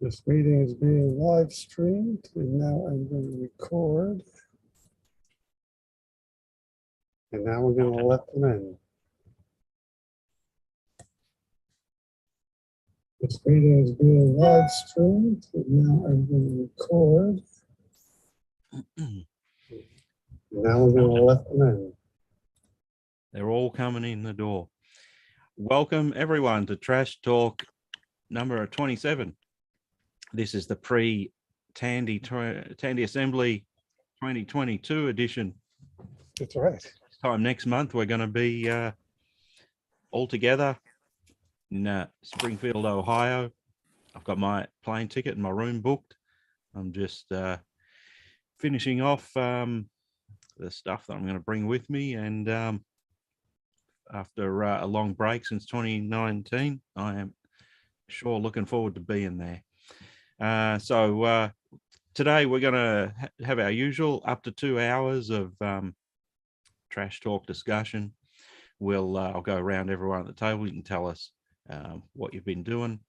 This meeting is being live streamed, and now I'm going to record. And now we're going to let them in. This meeting is being live streamed, and now I'm going to record. And now we're going to let them in. They're all coming in the door. Welcome everyone to Trash Talk number 27. This is the pre-Tandy Assembly 2022 edition. That's right. This time next month, we're going to be all together in Springfield, Ohio. I've got my plane ticket and my room booked. I'm just finishing off the stuff that I'm going to bring with me. And after a long break since 2019, I am sure looking forward to being there. So today we're going to have our usual up to 2 hours of trash talk discussion. I'll go around everyone at the table. You can tell us what you've been doing.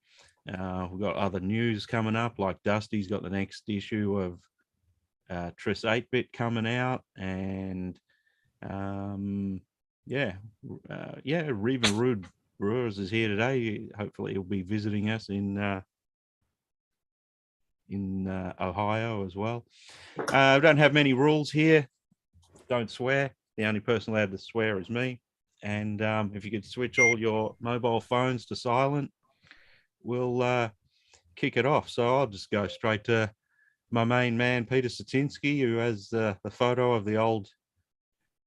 We've got other news coming up, like Dusty's got the next issue of TRS-80 coming out, and Reva Rude Brewers is here today. Hopefully he'll be visiting us in Ohio as well. We don't have many rules here. Don't swear. The only person allowed to swear is me. And if you could switch all your mobile phones to silent, we'll kick it off. So I'll just go straight to my main man, Peter Satinsky, who has the photo of the old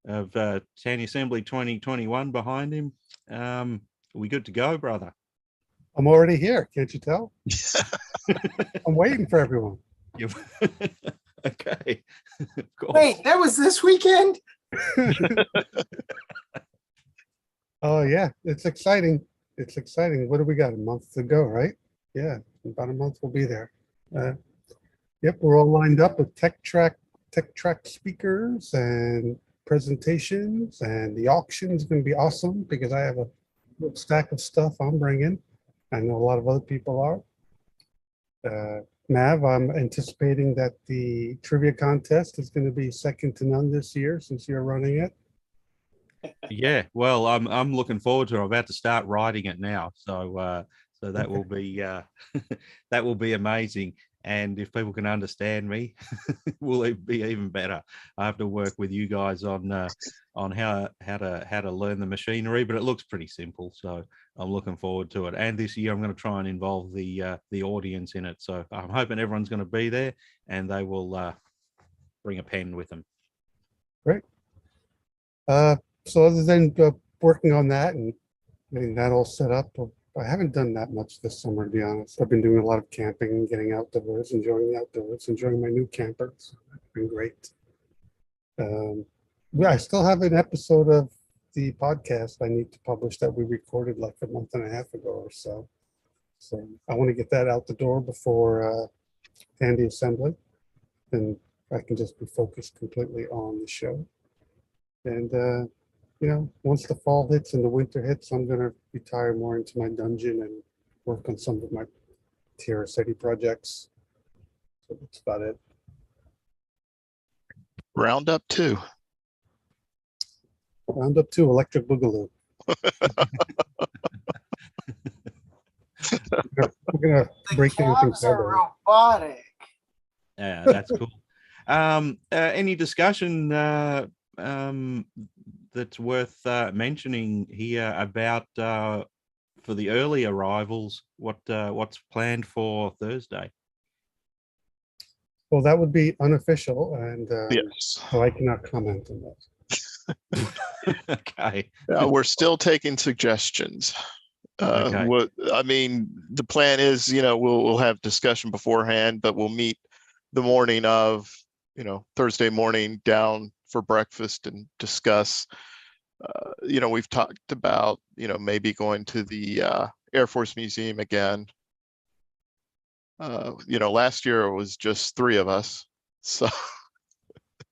Tandy Assembly 2021 behind him. Are we good to go, brother? I'm already here. Can't you tell? I'm waiting for everyone. Okay. Wait, that was this weekend? Oh, yeah. It's exciting. It's exciting. What do we got? A month to go, right? Yeah. About a month we'll be there. Yep. We're all lined up with tech track speakers and presentations, and the auction is going to be awesome because I have a little stack of stuff I'm bringing. I know a lot of other people are. Mav, I'm anticipating that the trivia contest is going to be second to none this year since you're running it. Yeah, well, I'm looking forward to it. I'm about to start writing it now, so that will be that will be amazing. And if people can understand me, will it be even better? I have to work with you guys on how to learn the machinery, but it looks pretty simple. So I'm looking forward to it. And this year I'm going to try and involve the audience in it. So I'm hoping everyone's going to be there and they will bring a pen with them. Great. So other than working on that and getting that all set up, I haven't done that much this summer, to be honest. I've been doing a lot of camping and getting outdoors, enjoying the outdoors, enjoying my new camper. So that's been great. I still have an episode of the podcast I need to publish that we recorded like a month and a half ago or so. So I want to get that out the door before Tandy Assembly. And I can just be focused completely on the show. And once the fall hits and the winter hits, I'm going to retire more into my dungeon and work on some of my TRS-80 projects. So that's about it. Roundup 2. Roundup 2, Electric Boogaloo. We're going to break anything Dogs are robotic. Yeah, that's cool. Any discussion that's worth mentioning here about for the early arrivals, what's planned for Thursday? Well, that would be unofficial, and Yes. so I cannot comment on that. Okay. We're still taking suggestions. Okay. The plan is, we'll have discussion beforehand, but we'll meet the morning of, Thursday morning down for breakfast and discuss. We've talked about, maybe going to the Air Force Museum again. Last year it was just 3 of us, so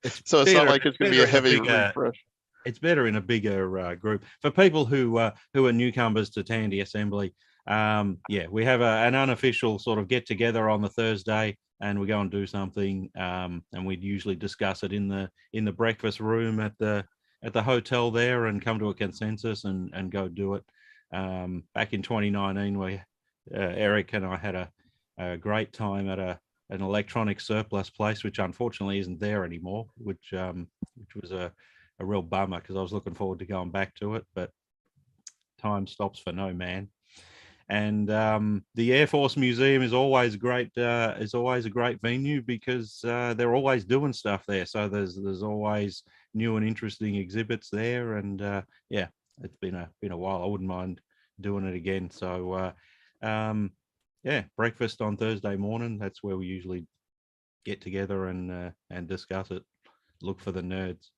it's not like it's going to be a heavy refresh. It's better in a bigger group. For people who are newcomers to Tandy Assembly, Yeah, we have an unofficial sort of get together on the Thursday, and we go and do something. And we'd usually discuss it in the breakfast room at the hotel there, and come to a consensus and go do it. Back in 2019, Eric and I had a great time at an electronic surplus place, which unfortunately isn't there anymore, which was a real bummer, because I was looking forward to going back to it, but time stops for no man. And the Air Force Museum is always great. Is always a great venue, because they're always doing stuff there. So there's always new and interesting exhibits there. And yeah, it's been a while. I wouldn't mind doing it again. So yeah, breakfast on Thursday morning. That's where we usually get together and discuss it. Look for the nerds.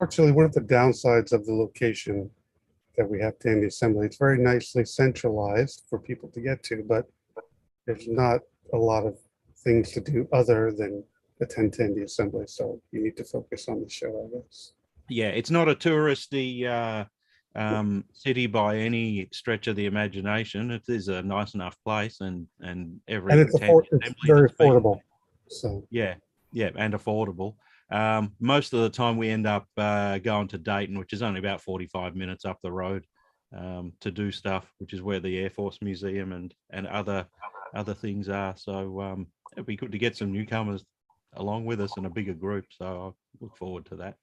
Actually, one of the downsides of the location that we have Tandy Assembly, it's very nicely centralized for people to get to, but there's not a lot of things to do other than attend Tandy Assembly. So you need to focus on the show, I guess. Yeah, it's not a touristy city by any stretch of the imagination. It is a nice enough place, and every And it's Tandy it's assembly very that's been- affordable. So Yeah, and affordable. Most of the time we end up going to Dayton, which is only about 45 minutes up the road, to do stuff, which is where the Air Force Museum and other things are. So it'd be good to get some newcomers along with us in a bigger group. So I look forward to that.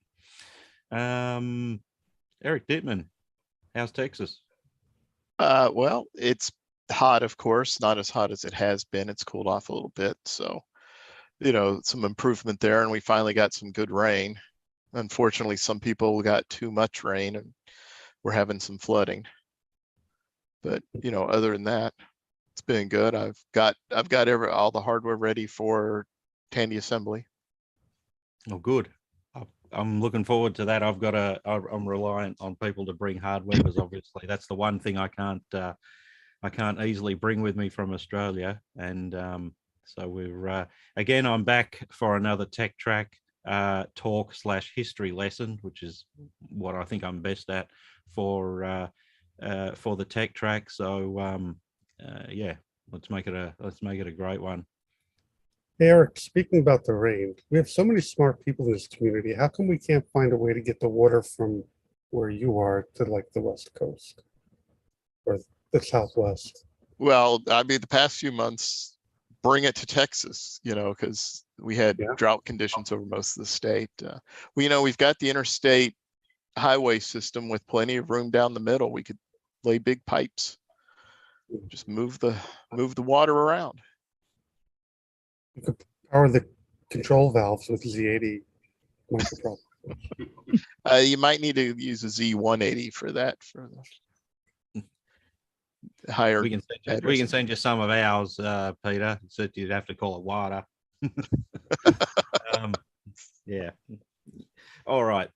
Eric Dittman, how's Texas? Well, it's hot, of course, not as hot as it has been. It's cooled off a little bit. So, some improvement there, and we finally got some good rain. Unfortunately, some people got too much rain and we're having some flooding. But, other than that, it's been good. I've got all the hardware ready for Tandy Assembly. Oh, good. I'm looking forward to that. I'm reliant on people to bring hardware, because obviously that's the one thing I can't easily bring with me from Australia. And so we're again, I'm back for another tech track talk / history lesson, which is what I think I'm best at for the tech track. So yeah, let's make it a great one. Hey, Eric, speaking about the rain, we have so many smart people in this community. How come we can't find a way to get the water from where you are to like the West Coast or the Southwest? Well, I mean, the past few months, bring it to Texas, because we had Yeah. drought conditions over most of the state. We've got the interstate highway system with plenty of room down the middle. We could lay big pipes, just move the water around. You could power the control valves with Z80 microprocessor. You might need to use a Z180 for that, for the higher. We can send you some of ours, Peter. Except you'd have to call it water. Yeah. All right.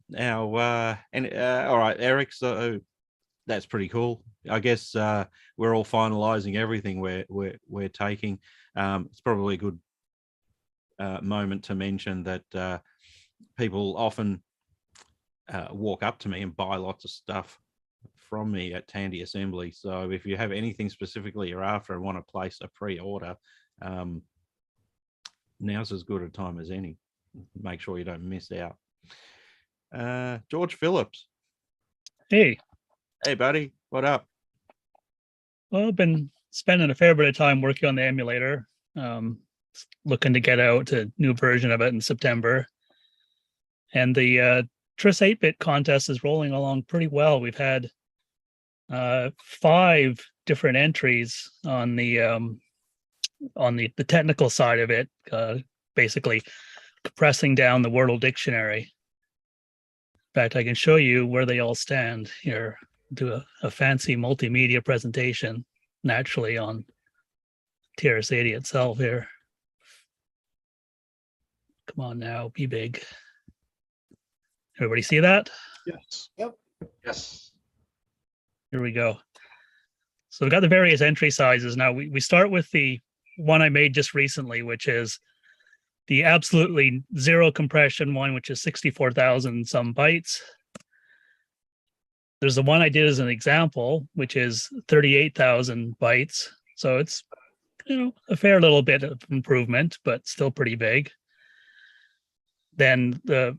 Now, all right, Eric. So that's pretty cool. I guess we're all finalizing everything we're taking. It's probably a good moment to mention that people often walk up to me and buy lots of stuff from me at Tandy Assembly. So if you have anything specifically you're after and want to place a pre-order, now's as good a time as any. Make sure you don't miss out. George Phillips. Hey, Buddy, what up? well, I've been spending a fair bit of time working on the emulator, looking to get out a new version of it in September. And the TRS 8-bit contest is rolling along pretty well. We've had 5 different entries on the technical side of it, basically compressing down the Wordle dictionary. In fact, I can show you where they all stand here. Do a fancy multimedia presentation naturally on TRS-80 itself here. Come on now, be big. Everybody see that? Yes. Yes. Here we go. So we've got the various entry sizes. Now we start with the one I made just recently, which is the absolutely zero compression one, which is 64,000 some bytes. There's the one I did as an example, which is 38,000 bytes. So it's, a fair little bit of improvement, but still pretty big. Then the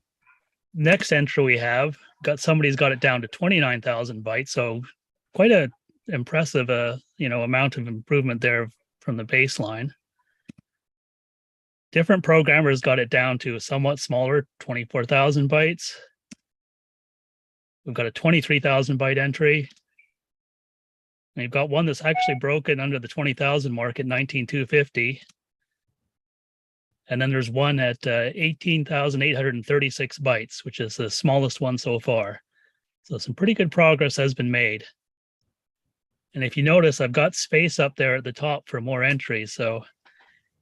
next entry we have somebody's got it down to 29,000 bytes. So quite a impressive, amount of improvement there from the baseline. Different programmers got it down to a somewhat smaller 24,000 bytes. We've got a 23,000 byte entry. And you've got one that's actually broken under the 20,000 mark at 19,250. And then there's one at 18,836 bytes, which is the smallest one so far. So some pretty good progress has been made. And if you notice, I've got space up there at the top for more entries. So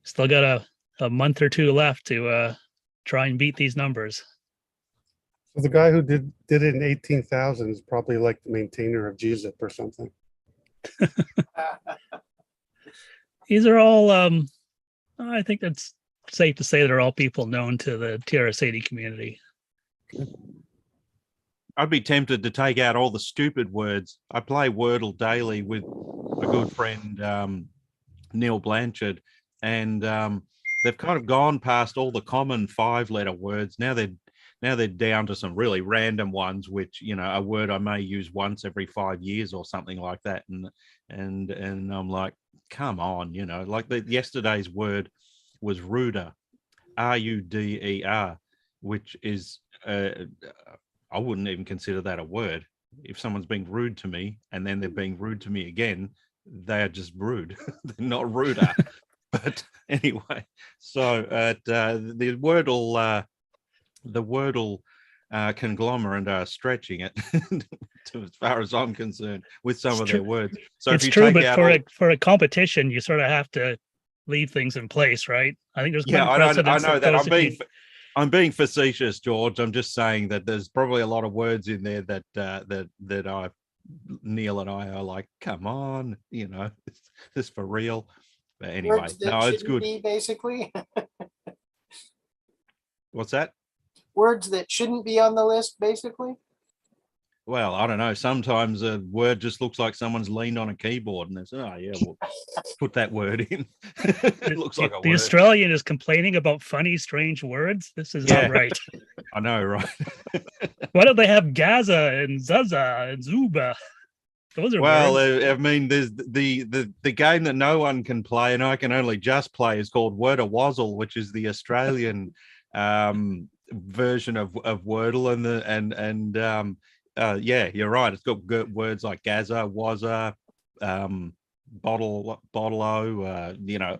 still got a month or two left to try and beat these numbers. So the guy who did it in 18,000 is probably like the maintainer of gzip or something. These are all, I think that's safe to say they're all people known to the TRS-80 community. I'd be tempted to take out all the stupid words. I play Wordle daily with a good friend, Neil Blanchard, and they've kind of gone past all the common 5-letter words. Now they're down to some really random ones, which, a word I may use once every 5 years or something like that. And I'm like, come on, like yesterday's word was ruder, R-U-D-E-R, which is, I wouldn't even consider that a word. If someone's being rude to me and then they're being rude to me again, they are just rude. They're not ruder. But anyway, so the Wordle conglomerate are stretching it to, as far as I'm concerned, with some of their words. So it's if you true, take but out for a competition, you sort of have to leave things in place, right? I think there's yeah, I know that. goes I'm being facetious, George. I'm just saying that there's probably a lot of words in there that Neil and I are like, come on, is this for real? But anyway, Words that no, it's shouldn't good. be, basically. What's that? Words that shouldn't be on the list, basically. Well, I don't know. Sometimes a word just looks like someone's leaned on a keyboard and it's, oh yeah, we'll put that word in. It looks like a the word. Australian is complaining about funny, strange words. This is Yeah. not right. I know, right? Why don't they have Gaza and Zaza and Zuba? Those are Well, words. I mean, there's the game that no one can play, and I can only just play, is called Word-a-Wazzle, which is the Australian version of Wordle, yeah, you're right. It's got words like Gaza, Wazza, bottle-o,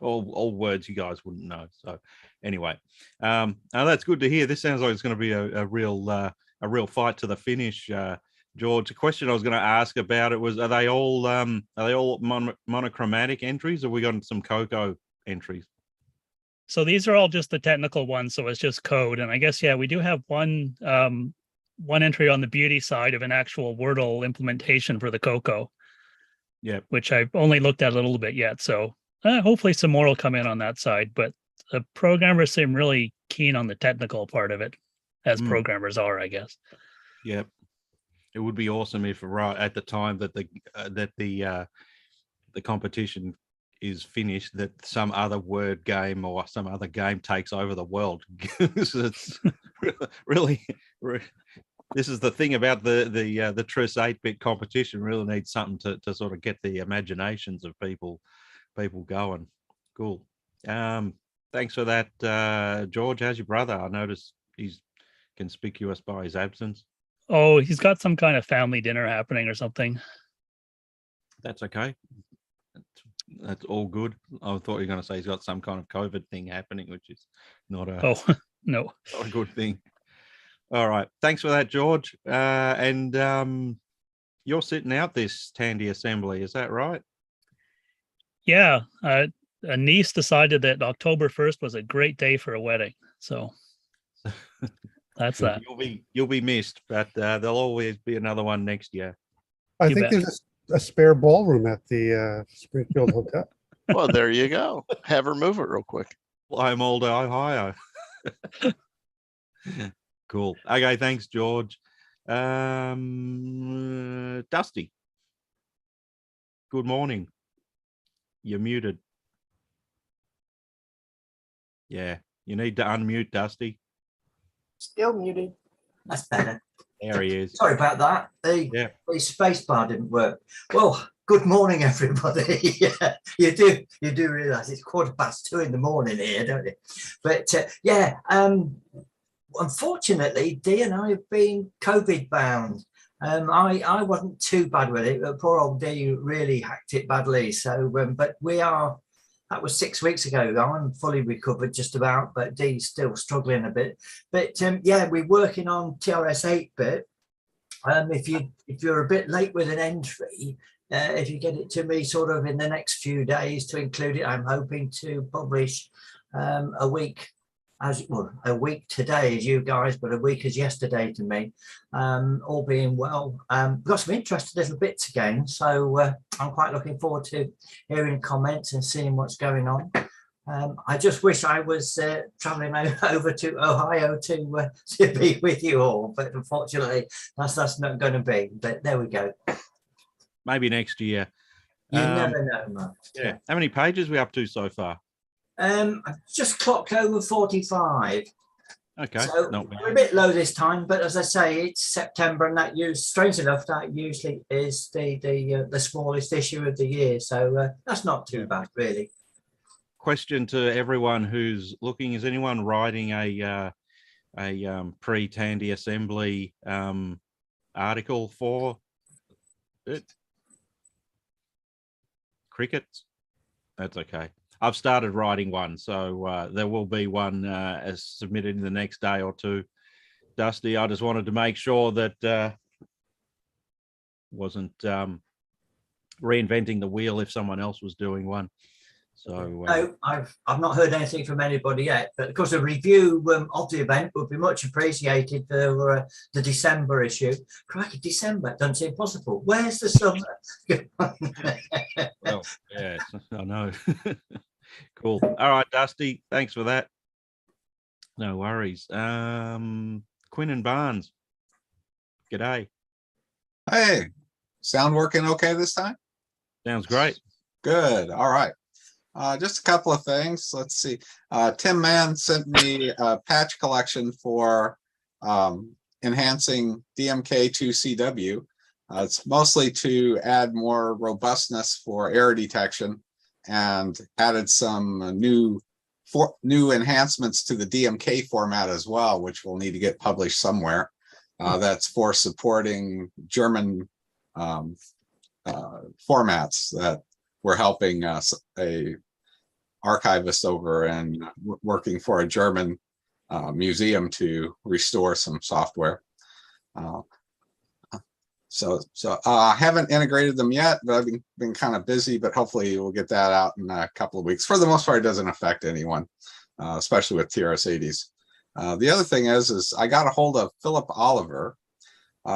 all words you guys wouldn't know. So anyway, now that's good to hear. This sounds like it's going to be a real fight to the finish. George, the question I was going to ask about it was: are they all monochromatic entries, or we got some Cocoa entries? So these are all just the technical ones. So it's just code, and I guess we do have one entry on the beauty side of an actual Wordle implementation for the Cocoa. Yeah, which I've only looked at a little bit yet. So hopefully some more will come in on that side. But the programmers seem really keen on the technical part of it, as programmers are, I guess. Yeah. It would be awesome if right at the time that the competition is finished, that some other word game or some other game takes over the world. It's really, this is the thing about the TRS 8-bit competition. Really needs something to sort of get the imaginations of people going. Cool. Thanks for that, George. How's your brother? I noticed he's conspicuous by his absence. Oh, he's got some kind of family dinner happening or something. That's okay. That's all good. I thought you were going to say he's got some kind of COVID thing happening, which is not a No. not a good thing. All right. Thanks for that, George. And you're sitting out this Tandy assembly, is that right? Yeah. A niece decided that October 1st was a great day for a wedding. So that's that. You'll be missed, but there'll always be another one next year. I You think bet. there's a spare ballroom at the Springfield Hotel. Well, there you go. Have her move it real quick. I'm Ohio. Cool. Okay, thanks, George. Dusty. Good morning. You're muted. Yeah, you need to unmute Dusty. Still muted. That's better. There he is. Sorry about that. Yeah. The space bar didn't work. Well, good morning, everybody. Yeah, you do realise it's 2:15 in the morning here, don't you? But unfortunately, Dee and I have been COVID bound. I wasn't too bad with it, but poor old Dee really hacked it badly. So, but that was 6 weeks ago. I'm fully recovered just about, but Dee's still struggling a bit. But yeah, we're working on TRS-8 bit. If you're a bit late with an entry, if you get it to me sort of in the next few days to include it, I'm hoping to publish a week today as you guys, but a week as yesterday to me, all being well. Got some interesting little bits again, so I'm quite looking forward to hearing comments and seeing what's going on. I just wish I was traveling over to Ohio to be with you all, but unfortunately that's not going to be. But there we go. Maybe next year. You never know, Mark. Yeah. How many pages are we up to so far? I've just clocked over 45. Okay. So Not we're a bad. bit low this time, but as I say, it's September, and strange enough, that usually is the smallest issue of the year. So that's not too bad, really. Question to everyone who's looking: is anyone writing a pre-Tandy assembly article for it? Crickets? That's okay. I've started writing one, so there will be one as submitted in the next day or two. Dusty, I just wanted to make sure that wasn't reinventing the wheel if someone else was doing one. So No, I've not heard anything from anybody yet, but of course a review of the event would be much appreciated for the December issue. Crikey, December doesn't seem possible. Where's the summer? well, yeah, I know. Cool. All right, Dusty, thanks for that. No worries. Quinn and Barnes. G'day. Hey, sound working okay this time? Sounds great. Good. All right. Just a couple of things. Let's see. Tim Mann sent me a patch collection for enhancing DMK2CW. It's mostly to add more robustness for error detection, and added some new enhancements to the DMK format as well, which will need to get published somewhere. That's for supporting German formats that we're helping a archivist over and working for a German museum to restore some software. So I haven't integrated them yet, but I've been kind of busy, but hopefully we'll get that out in a couple of weeks. For the most part, it doesn't affect anyone, especially with TRS-80s. The other thing is I got a hold of Philip Oliver.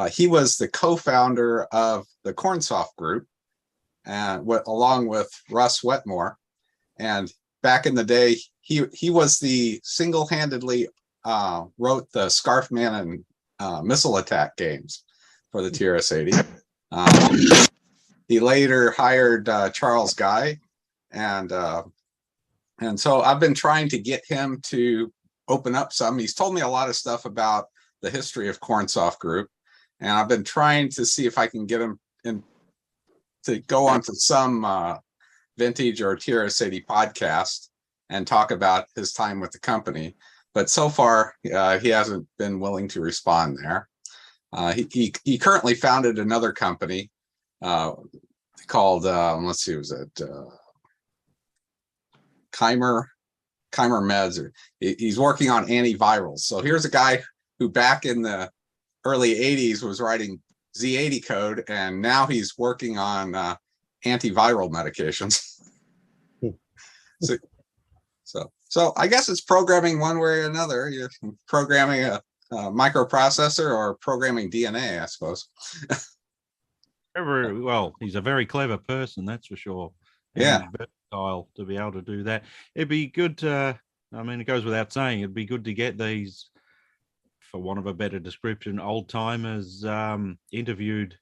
He was the co-founder of the Cornsoft group, and along with Russ Wetmore. And back in the day, he was the single-handedly wrote the Scarfman and Missile Attack games for the TRS-80. He later hired Charles Guy, and so I've been trying to get him to open up some. He's told me a lot of stuff about the history of Cornsoft Group, and I've been trying to see if I can get him in to go onto some vintage or TRS-80 podcast and talk about his time with the company. But so far, he hasn't been willing to respond there. He currently founded another company called, let's see, was it Keimer Meds? He's working on antivirals. So here's a guy who back in the early 80s was writing Z80 code, and now he's working on antiviral medications. So I guess it's programming one way or another. You're programming a microprocessor or programming DNA, I suppose. Well, he's a very clever person, that's for sure. And Yeah. he's versatile to be able to do that. It'd be good to, I mean, it goes without saying, it'd be good to get these for want of a better description, old timers interviewed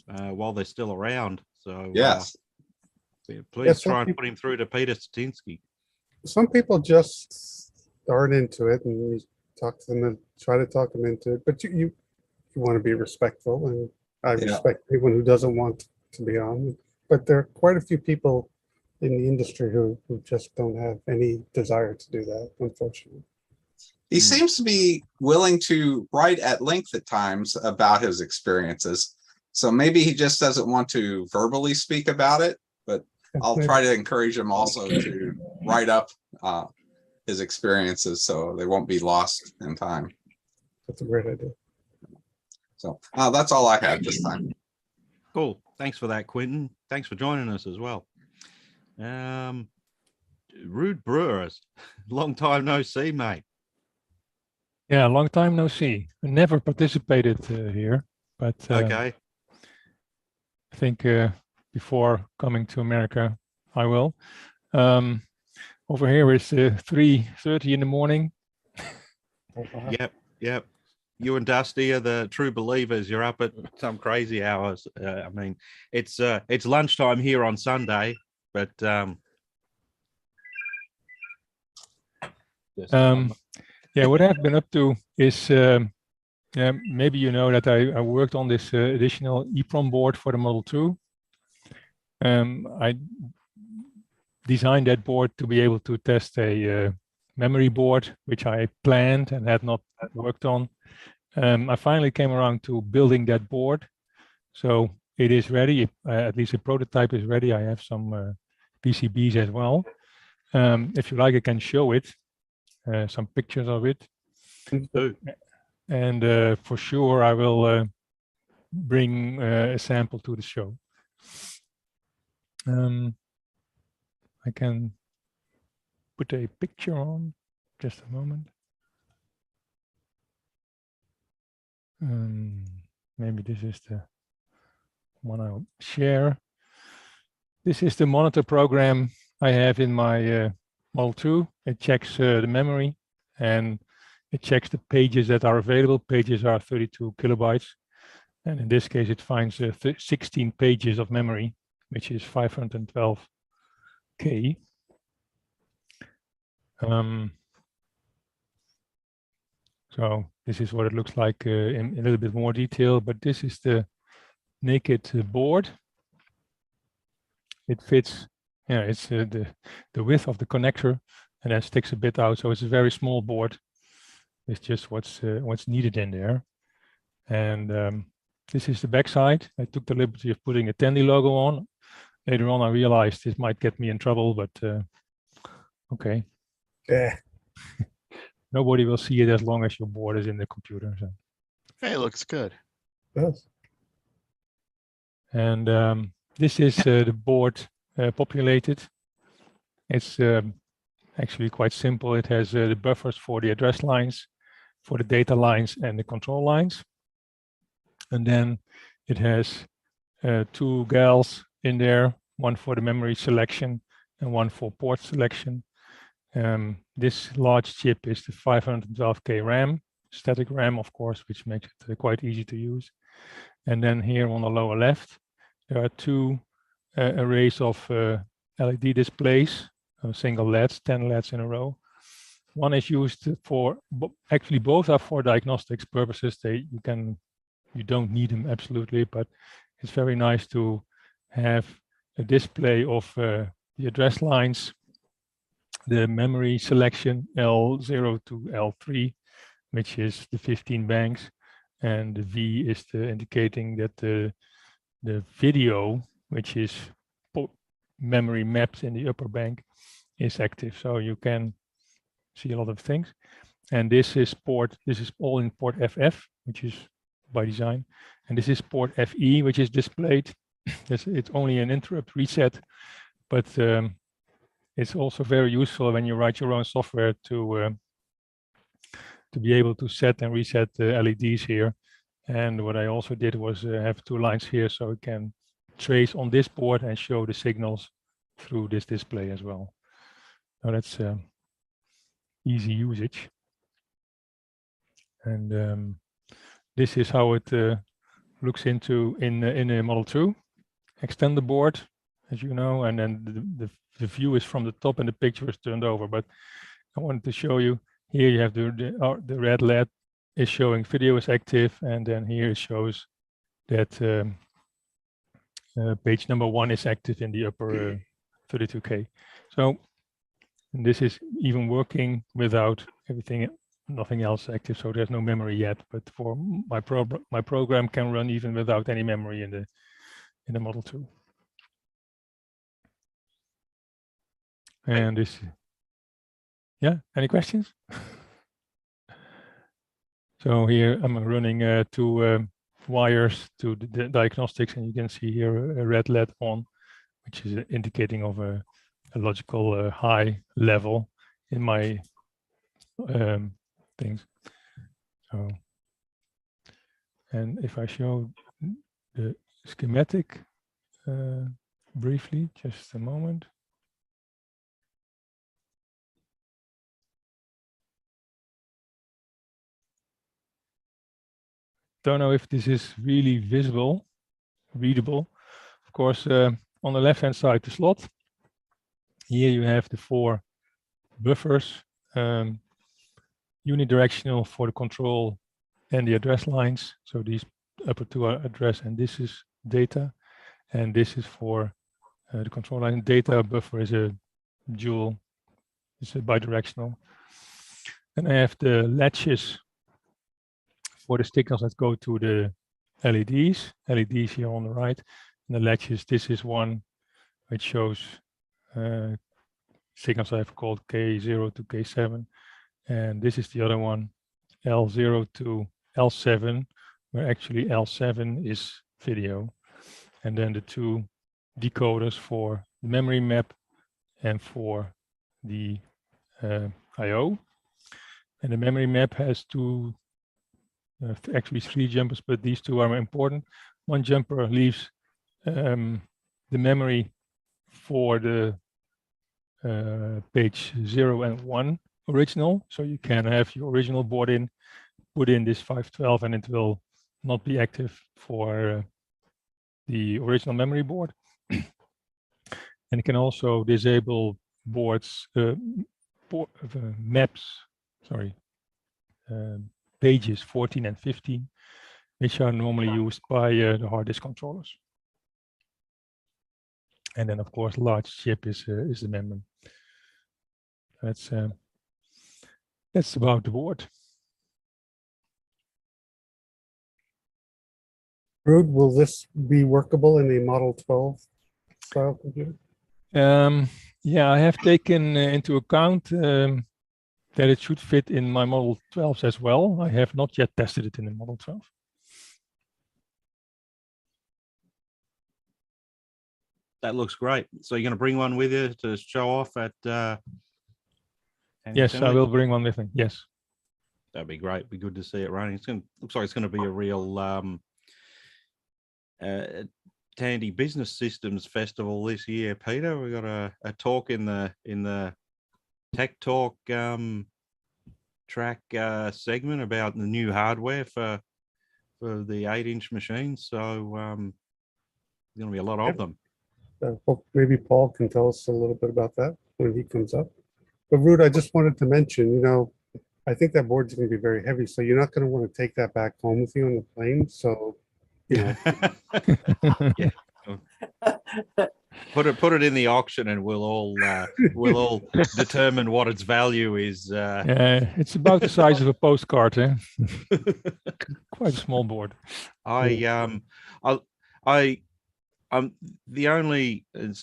while they're still around. So Yes. please some try and people- put him through to Peter Statinsky. Some people just aren't into it, and you talk to them and try to talk them into it. But you want to be respectful, and I Yeah. respect anyone who doesn't want to be on. But there are quite a few people in the industry who just don't have any desire to do that, unfortunately. He seems to be willing to write at length at times about his experiences. So maybe he just doesn't want to verbally speak about it, but I'll try to encourage him also to write up his experiences so they won't be lost in time. That's a great idea. So that's all I had this time. Cool. Thanks for that, Quentin. Thanks for joining us as well. Rude Brewers, long time no see, mate. Yeah, long time no see. Never participated here, but Okay. I think before coming to America, I will. Over here is 3:30 in the morning. Oh, wow. Yep. You and Dusty are the true believers. You're up at some crazy hours. I mean, it's lunchtime here on Sunday, but Yeah, what I've been up to is, yeah, maybe you know that I worked on this additional EEPROM board for the Model 2. I designed that board to be able to test a memory board, which I planned and had not worked on. I finally came around to building that board. So it is ready, at least a prototype is ready. I have some PCBs as well. If you like, I can show it. Some pictures of it, and for sure I will bring a sample to the show. I can put a picture on, just a moment. Maybe this is the one I'll share. This is the monitor program I have in my Model 2. It checks the memory and it checks the pages that are available. Pages are 32 kilobytes. And in this case, it finds 16 pages of memory, which is 512K. So this is what it looks like in a little bit more detail, but this is the naked board. It fits, yeah, it's the width of the connector and then sticks a bit out. So it's a very small board. It's just what's needed in there. And this is the backside. I took the liberty of putting a Tandy logo on. Later on, I realized this might get me in trouble, but okay. Yeah. Nobody will see it as long as your board is in the computer. So. Hey, looks good. Yes. And this is the board populated. It's actually quite simple. It has the buffers for the address lines, for the data lines and the control lines. And then it has 2 GALs in there, one for the memory selection and one for port selection. This large chip is the 512K RAM, static RAM, of course, which makes it quite easy to use. And then here on the lower left, there are 2 arrays of LED displays, single LEDs, 10 LEDs in a row. One is used for, actually both are for diagnostics purposes. You don't need them absolutely, but it's very nice to have a display of the address lines, the memory selection L0 to L3, which is the 15 banks, and the V is indicating that the video, which is memory mapped in the upper bank, is active. So you can see a lot of things. And this is all in port FF, which is by design. And this is port FE, which is displayed. It's only an interrupt reset, but it's also very useful when you write your own software to be able to set and reset the LEDs here. And what I also did was have 2 lines here, so it can trace on this board and show the signals through this display as well. Now that's easy usage. And this is how it looks into in a Model 2. Extend the board, as you know, and then the view is from the top and the picture is turned over. But I wanted to show you here. You have the red LED is showing video is active, and then here it shows that page number 1 is active in the upper 32K. So and this is even working without nothing else active. So there's no memory yet. But for my program can run even without any memory in the Model 2. And this, yeah, any questions? So here I'm running 2 wires to the diagnostics, and you can see here a red LED on, which is indicating of a logical high level in my things. So, and if I show the schematic briefly, just a moment. Don't know if this is really readable. Of course, on the left-hand side, the slot. Here you have the 4 buffers, unidirectional for the control and the address lines. So these upper 2 are address, and this is data. And this is for the control line. Data buffer is a dual, it's a bidirectional. And I have the latches for the signals that go to the LEDs here on the right. And the latches, this is one which shows signals I've called K0 to K7. And this is the other one, L0 to L7, where actually L7 is video. And then the 2 decoders for the memory map and for the I/O. And the memory map has 2, actually 3 jumpers, but these 2 are important. One jumper leaves the memory for the page 0 and 1 original. So you can have your original board in, put in this 512, and it will not be active for the original memory board. And it can also disable boards, maps, sorry, pages 14 and 15, which are normally used by the hard disk controllers. And then, of course, large chip is the memory. That's about the board. Rude, will this be workable in a Model 12 style computer? Yeah, I have taken into account that it should fit in my Model 12s as well. I have not yet tested it in the Model 12. That looks great. So you're going to bring one with you to show off at Yes, I will bring one with me. Yes. That'd be great. Be good to see it running. Looks like it's going to be a real Tandy Business Systems Festival this year, Peter. We got a talk in the Tech Talk track segment about the new hardware for the 8-inch machines. So there's going to be a lot of them. Maybe Paul can tell us a little bit about that when he comes up. But Rude, I just wanted to mention, you know, I think that board's going to be very heavy, so you're not going to want to take that back home with you on the plane. So, you know, Yeah. Put it in the auction, and we'll all determine what its value is. It's about the size of a postcard, eh? Quite a small board. It's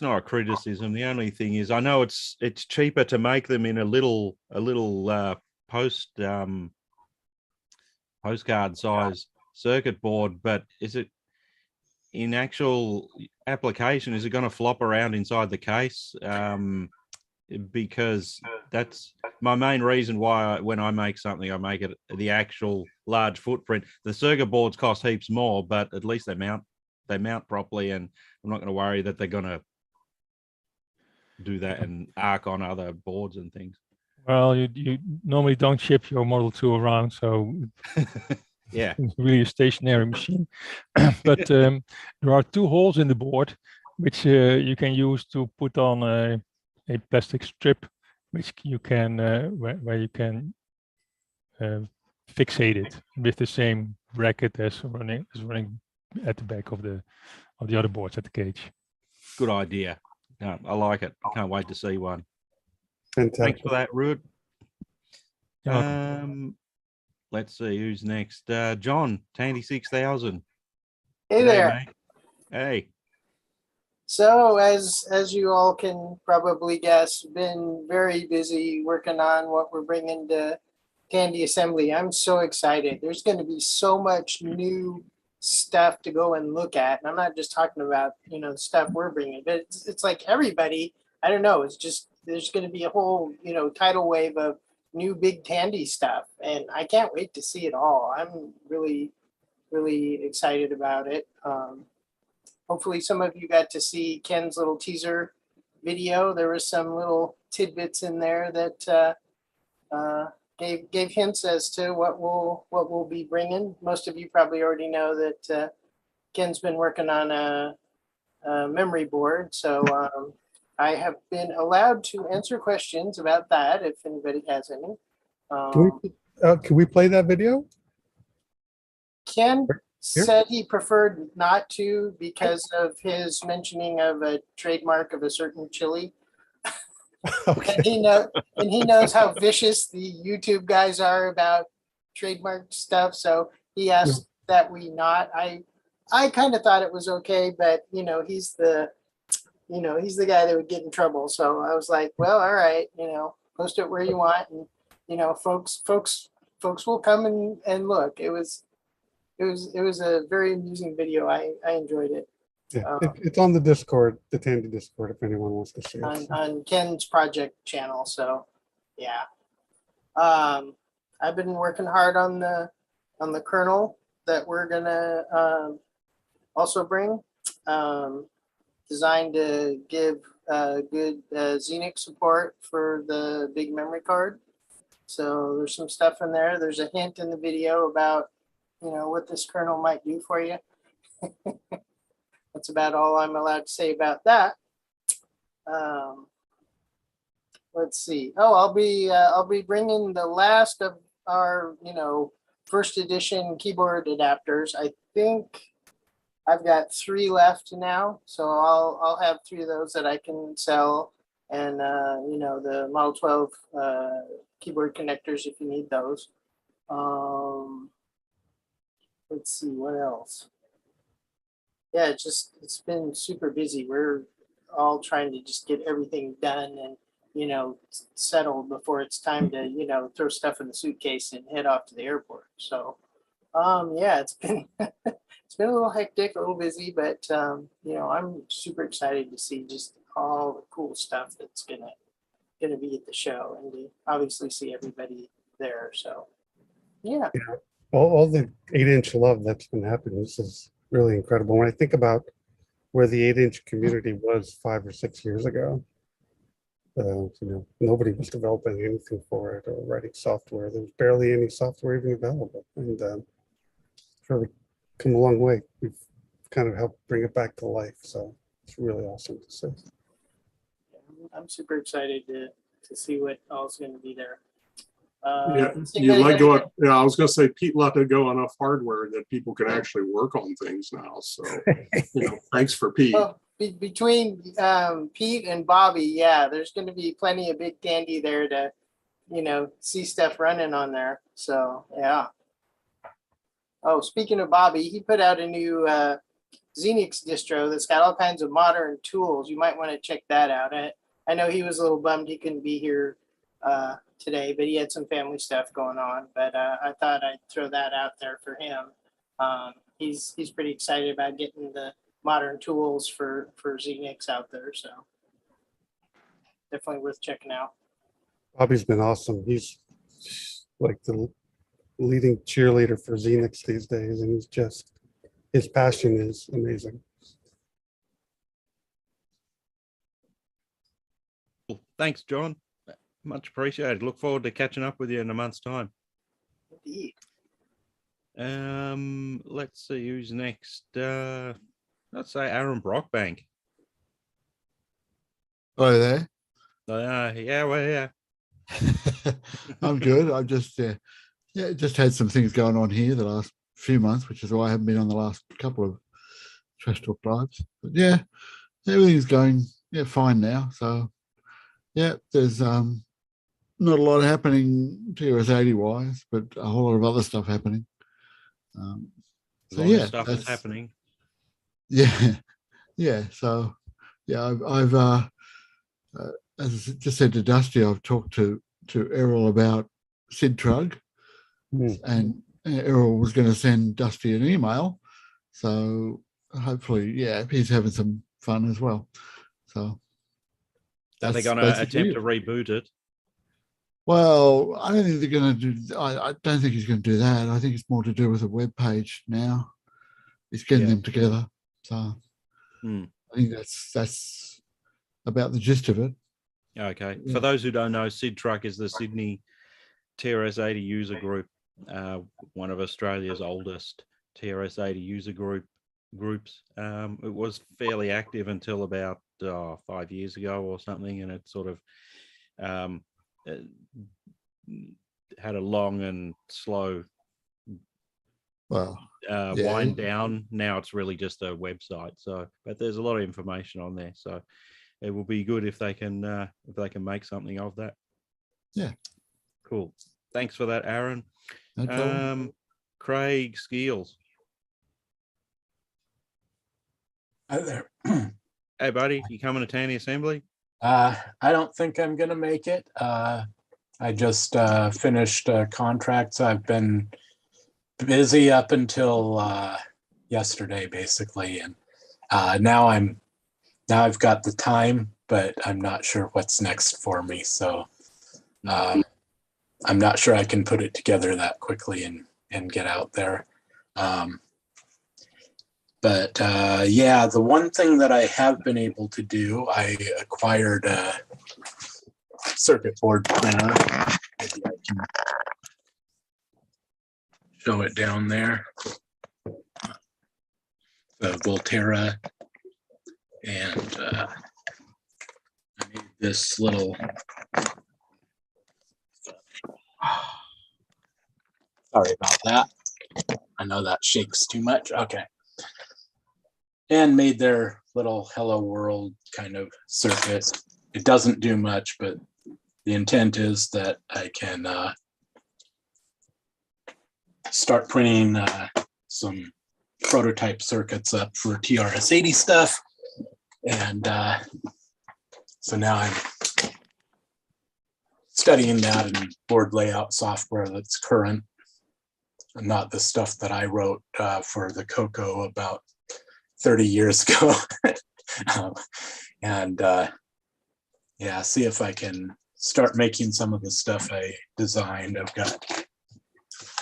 not a criticism. The only thing is, I know it's cheaper to make them in a little postcard size circuit board, but is it in actual application, is it going to flop around inside the case? Because that's my main reason why when I make something, I make it the actual large footprint. The circuit boards cost heaps more, but at least they mount properly, and I'm not going to worry that they're going to do that and arc on other boards and things. Well, you normally don't ship your Model 2 around, so Yeah. it's really a stationary machine. But there are two holes in the board which you can use to put on a plastic strip, which you can where you can fixate it with the same bracket as running at the back of the other boards at the cage. Good idea. No, I like it. I can't wait to see one. Thanks Fantastic. for that, Ruud. You're welcome. Let's see who's next. John, Tandy 6000. Hey G'day, there. mate. Hey. So as you all can probably guess, been very busy working on what we're bringing to Tandy Assembly. I'm so excited. There's going to be so much new stuff to go and look at. And I'm not just talking about, the stuff we're bringing, but it's like everybody, I don't know, it's just, there's going to be a whole, tidal wave of new big Tandy stuff. And I can't wait to see it all. I'm really, really excited about it. Hopefully some of you got to see Ken's little teaser video. There was some little tidbits in there that gave hints as to what we'll be bringing. Most of you probably already know that Ken's been working on a memory board, so I have been allowed to answer questions about that if anybody has any. Can we play that video? Ken Here? said he preferred not to because of his mentioning of a trademark of a certain chili. Okay. And he knows how vicious the YouTube guys are about trademark stuff. So he asked that we not. I kind of thought it was okay, but he's the guy that would get in trouble. So I was like, well, all right, post it where you want, and folks will come and look. It was a very amusing video. I enjoyed it. Yeah, it's on the Discord, the Tandy Discord, if anyone wants to see it. On Ken's project channel. So yeah. I've been working hard on the kernel that we're gonna also bring. Designed to give good Xenix support for the big memory card. So there's some stuff in there. There's a hint in the video about what this kernel might do for you. That's about all I'm allowed to say about that. Let's see. Oh, I'll be bringing the last of our first edition keyboard adapters. I think I've got 3 left now, so I'll have 3 of those that I can sell, and the Model 12 keyboard connectors if you need those. Let's see what else. Yeah, it's been super busy. We're all trying to just get everything done and settled before it's time to throw stuff in the suitcase and head off to the airport. So yeah, it's been it's been a little hectic, a little busy, but I'm super excited to see just all the cool stuff that's gonna be at the show, and to obviously see everybody there. So yeah. All the 8-inch love that's been happening, this is really incredible. When I think about where the 8-inch community was 5 or 6 years ago, nobody was developing anything for it or writing software. There was barely any software even available, and it's really come a long way. We've kind of helped bring it back to life, so it's really awesome to see. I'm super excited to see what all's going to be there. Yeah, you let go of, yeah, I was gonna say Pete let go enough hardware that people can actually work on things now. So thanks for Pete. Well, between Pete and Bobby, yeah, there's going to be plenty of big Tandy there to see stuff running on there. So yeah. Oh, speaking of Bobby, he put out a new Xenix distro that's got all kinds of modern tools. You might want to check that out. I know he was a little bummed he couldn't be here today, but he had some family stuff going on. But I thought I'd throw that out there for him. He's pretty excited about getting the modern tools for Xenix out there. So definitely worth checking out. Bobby's been awesome. He's like the leading cheerleader for Xenix these days, and his passion is amazing. Thanks, John. Much appreciated. Look forward to catching up with you in a month's time. Indeed. Let's see who's next. Let's say Aaron Brockbank. Hello there. Yeah, well, yeah. I'm good. I've just just had some things going on here the last few months, which is why I haven't been on the last couple of Trash Talk Lives. But yeah, everything's going fine now. So yeah, there's not a lot happening TRS-80 wise, but a whole lot of other stuff happening. So yeah, Stuff is happening. Yeah, yeah. So yeah, I've as I just said to Dusty, I've talked to Errol about Sid Trug, and Errol was going to send Dusty an email. So hopefully, yeah, he's having some fun as well. So Are they that's going to basically attempt it. to reboot it? Well, I don't think they're going to do. I don't think he's going to do that. I think it's more to do with the web page now. He's getting them together. So I think that's about the gist of it. Okay. Yeah. For those who don't know, Sid Truck is the Sydney TRS-80 user group, one of Australia's oldest TRS-80 user groups. It was fairly active until about 5 years ago or something, and it sort of had a long and slow wind down. Now it's really just a website. So, but there's a lot of information on there. So it will be good if they can make something of that. Yeah. Cool. Thanks for that, Aaron. No problem. Craig Skeels. Hi there. Hey, buddy, you coming to Tandy Assembly? I don't think I'm gonna make it. I just finished contracts. I've been busy up until yesterday, basically, and now I've got the time, but I'm not sure what's next for me. So I'm not sure I can put it together that quickly and get out there. But yeah, the one thing that I have been able to do, I acquired a circuit board printer. Maybe I can show it down there. The Volterra, and I made this little. Sorry about that. I know that shakes too much. Okay. And made their little hello world kind of circuit. It doesn't do much, but the intent is that I can start printing some prototype circuits up for TRS-80 stuff. And so now I'm studying that in board layout software that's current, and not the stuff that I wrote for the Coco about 30 years ago. Yeah, see if I can start making some of the stuff I designed. I've got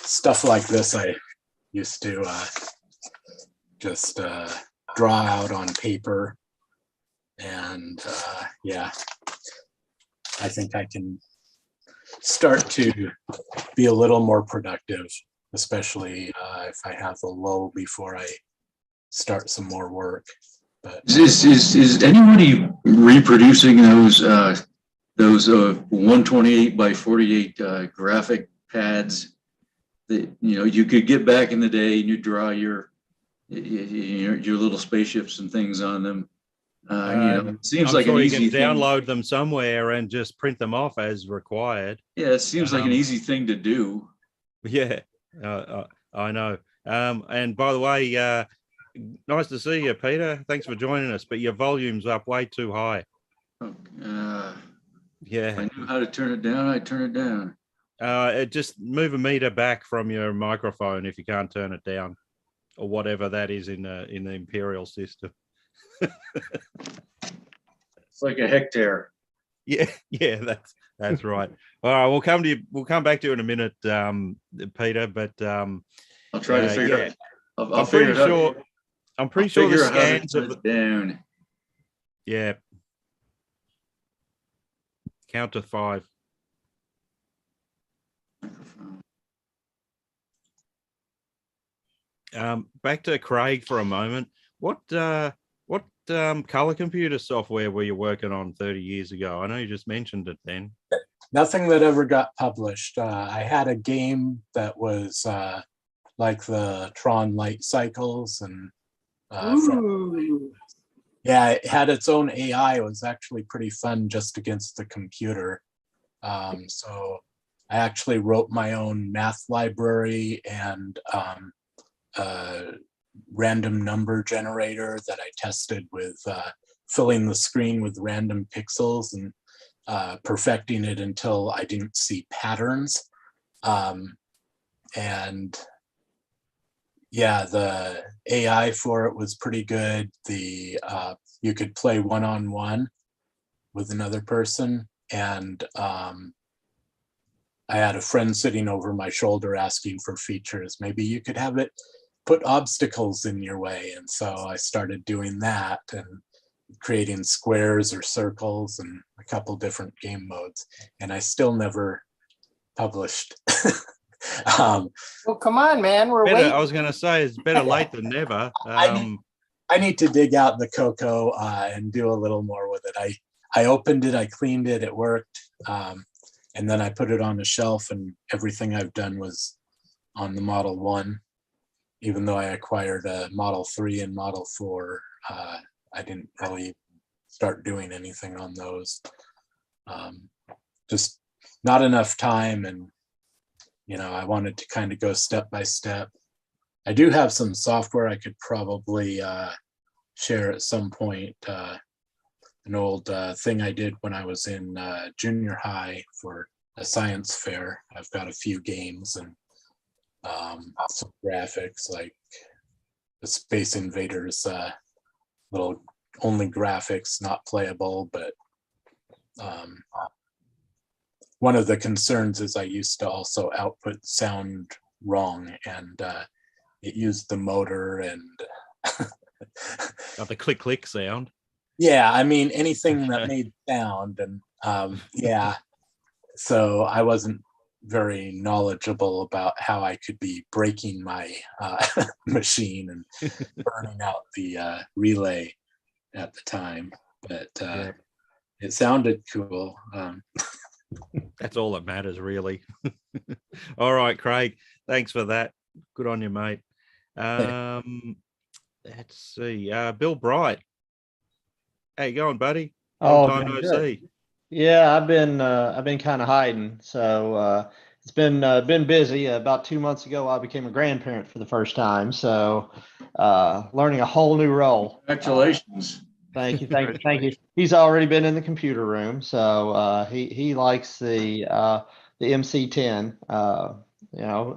stuff like this I used to just draw out on paper. And yeah, I think I can start to be a little more productive, especially if I have a lull before I start some more work. But is anybody reproducing those 128 by 48 graphic pads that you could get back in the day and you draw your little spaceships and things on them? It seems I'm like sure an you easy can download them somewhere and just print them off as required. Yeah, it seems like an easy thing to do. Yeah, I know. And by the way, nice to see you, Peter. Thanks for joining us, but your volume's up way too high. Yeah. If I knew how to turn it down, I'd turn it down. Just move a meter back from your microphone if you can't turn it down, or whatever that is in the imperial system. It's like a hectare. Yeah, that's right. All right, we'll come to you. We'll come back to you in a minute, Peter. But I'll try to figure it. I'm pretty sure the scans of the down. Yeah. Count to 5. Back to Craig for a moment. What color computer software were you working on 30 years ago? I know you just mentioned it then. Nothing that ever got published. I had a game that was like the Tron light cycles and yeah, it had its own AI. It was actually pretty fun just against the computer. So I actually wrote my own math library and random number generator that I tested with filling the screen with random pixels and perfecting it until I didn't see patterns. And yeah, the AI for it was pretty good. You could play one-on-one with another person, and I had a friend sitting over my shoulder asking for features. Maybe you could have it put obstacles in your way. And so I started doing that and creating squares or circles and a couple different game modes. And I still never published. Well, come on, man. We're waiting. I was going to say it's better late than never. I need to dig out the Cocoa and do a little more with it. I opened it, I cleaned it, it worked. And then I put it on a shelf, and everything I've done was on the Model 1. Even though I acquired a Model 3 and Model 4, I didn't really start doing anything on those. Just not enough time, and I wanted to kind of go step by step. I do have some software I could probably share at some point. An old thing I did when I was in junior high for a science fair. I've got a few games and some graphics, like the Space Invaders little only graphics, not playable, but one of the concerns is I used to also output sound wrong, and it used the motor and the click click sound. Yeah, I mean anything that made sound, and yeah, so I wasn't very knowledgeable about how I could be breaking my machine and burning out the relay at the time, but it sounded cool. That's all that matters, really. All right, Craig, thanks for that. Good on you, mate. Let's see. Bill Bright. How you going, buddy? Long time no see. Yeah, I've been kind of hiding. So it's been busy. About 2 months ago, I became a grandparent for the first time. So learning a whole new role. Congratulations. Thank you. He's already been in the computer room, so he likes the MC10.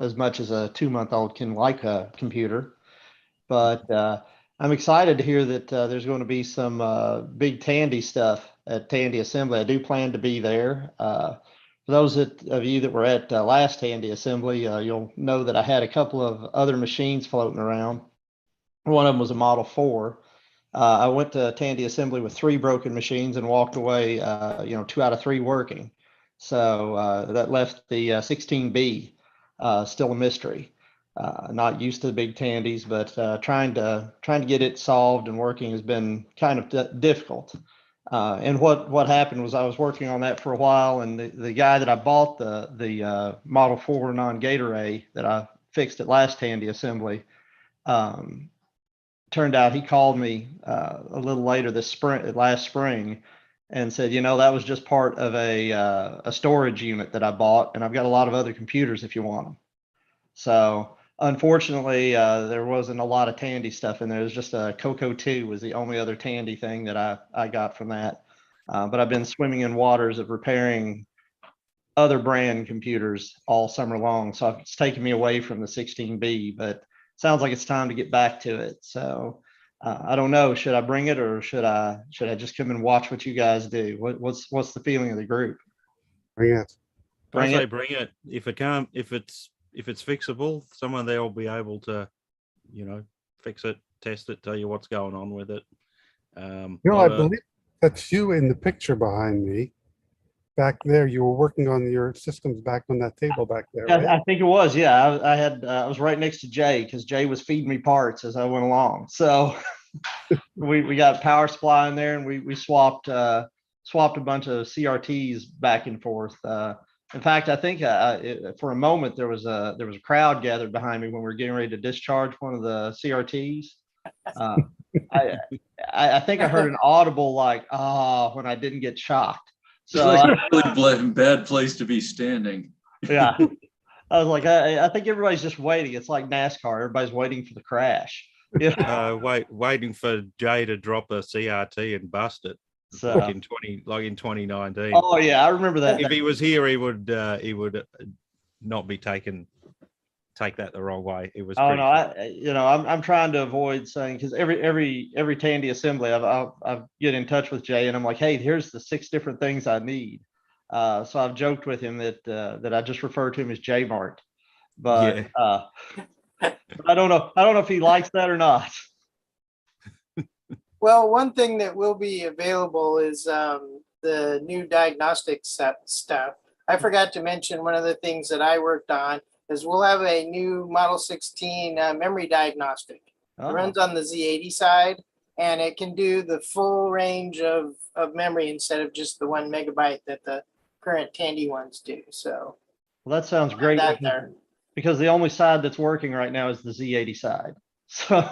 As much as a 2-month-old can like a computer. But I'm excited to hear that there's going to be some big Tandy stuff at Tandy Assembly. I do plan to be there. For those of you that were at last Tandy Assembly, you'll know that I had a couple of other machines floating around. One of them was a Model 4. I went to Tandy Assembly with 3 broken machines and walked away, 2 out of 3 working. So that left the 16B still a mystery. Not used to the big Tandys, but trying to get it solved and working has been kind of difficult. And what happened was I was working on that for a while, and the guy that I bought the Model 4 non-gate array that I fixed at last Tandy Assembly, turned out he called me a little later last spring, and said, that was just part of a storage unit that I bought, and I've got a lot of other computers if you want them. So unfortunately, there wasn't a lot of Tandy stuff in there. It was just a Coco 2 was the only other Tandy thing that I got from that. But I've been swimming in waters of repairing other brand computers all summer long. So it's taken me away from the 16B, but sounds like it's time to get back to it. So I don't know, should I bring it, or should I just come and watch what you guys do? What's the feeling of the group? Bring it. Bring it. If it's fixable, someone there will be able to, fix it, test it, tell you what's going on with it. I believe that's you in the picture behind me. back there. You were working on your systems back on that table back there, right? I think it was. Yeah, I was right next to Jay because Jay was feeding me parts as I went along. So we got power supply in there, and we swapped a bunch of CRTs back and forth. In fact, I think for a moment there was a crowd gathered behind me when we were getting ready to discharge one of the CRTs. I think I heard an audible like when I didn't get shocked. It's So like a really bad place to be standing. yeah, I was like, I think everybody's just waiting. It's like NASCAR. Everybody's waiting for the crash. Yeah. Waiting for Jay to drop a CRT and bust it. So, Like in 2019. oh yeah, I remember that. If he was here, he would not be take that the wrong way. It was. Oh pretty no, I'm trying to avoid saying, because every Tandy assembly, I've get in touch with Jay and I'm like, hey, here's the 6 different things I need. So I've joked with him that I just refer to him as J Mart, but I don't know if he likes that or not. Well, one thing that will be available is the new diagnostic stuff. I forgot to mention one of the things that I worked on is we'll have a new Model 16 memory diagnostic. It runs on the Z80 side, and it can do the full range of memory instead of just the 1 megabyte that the current Tandy ones do. So, well, that sounds great because the only side that's working right now is the Z80 side. So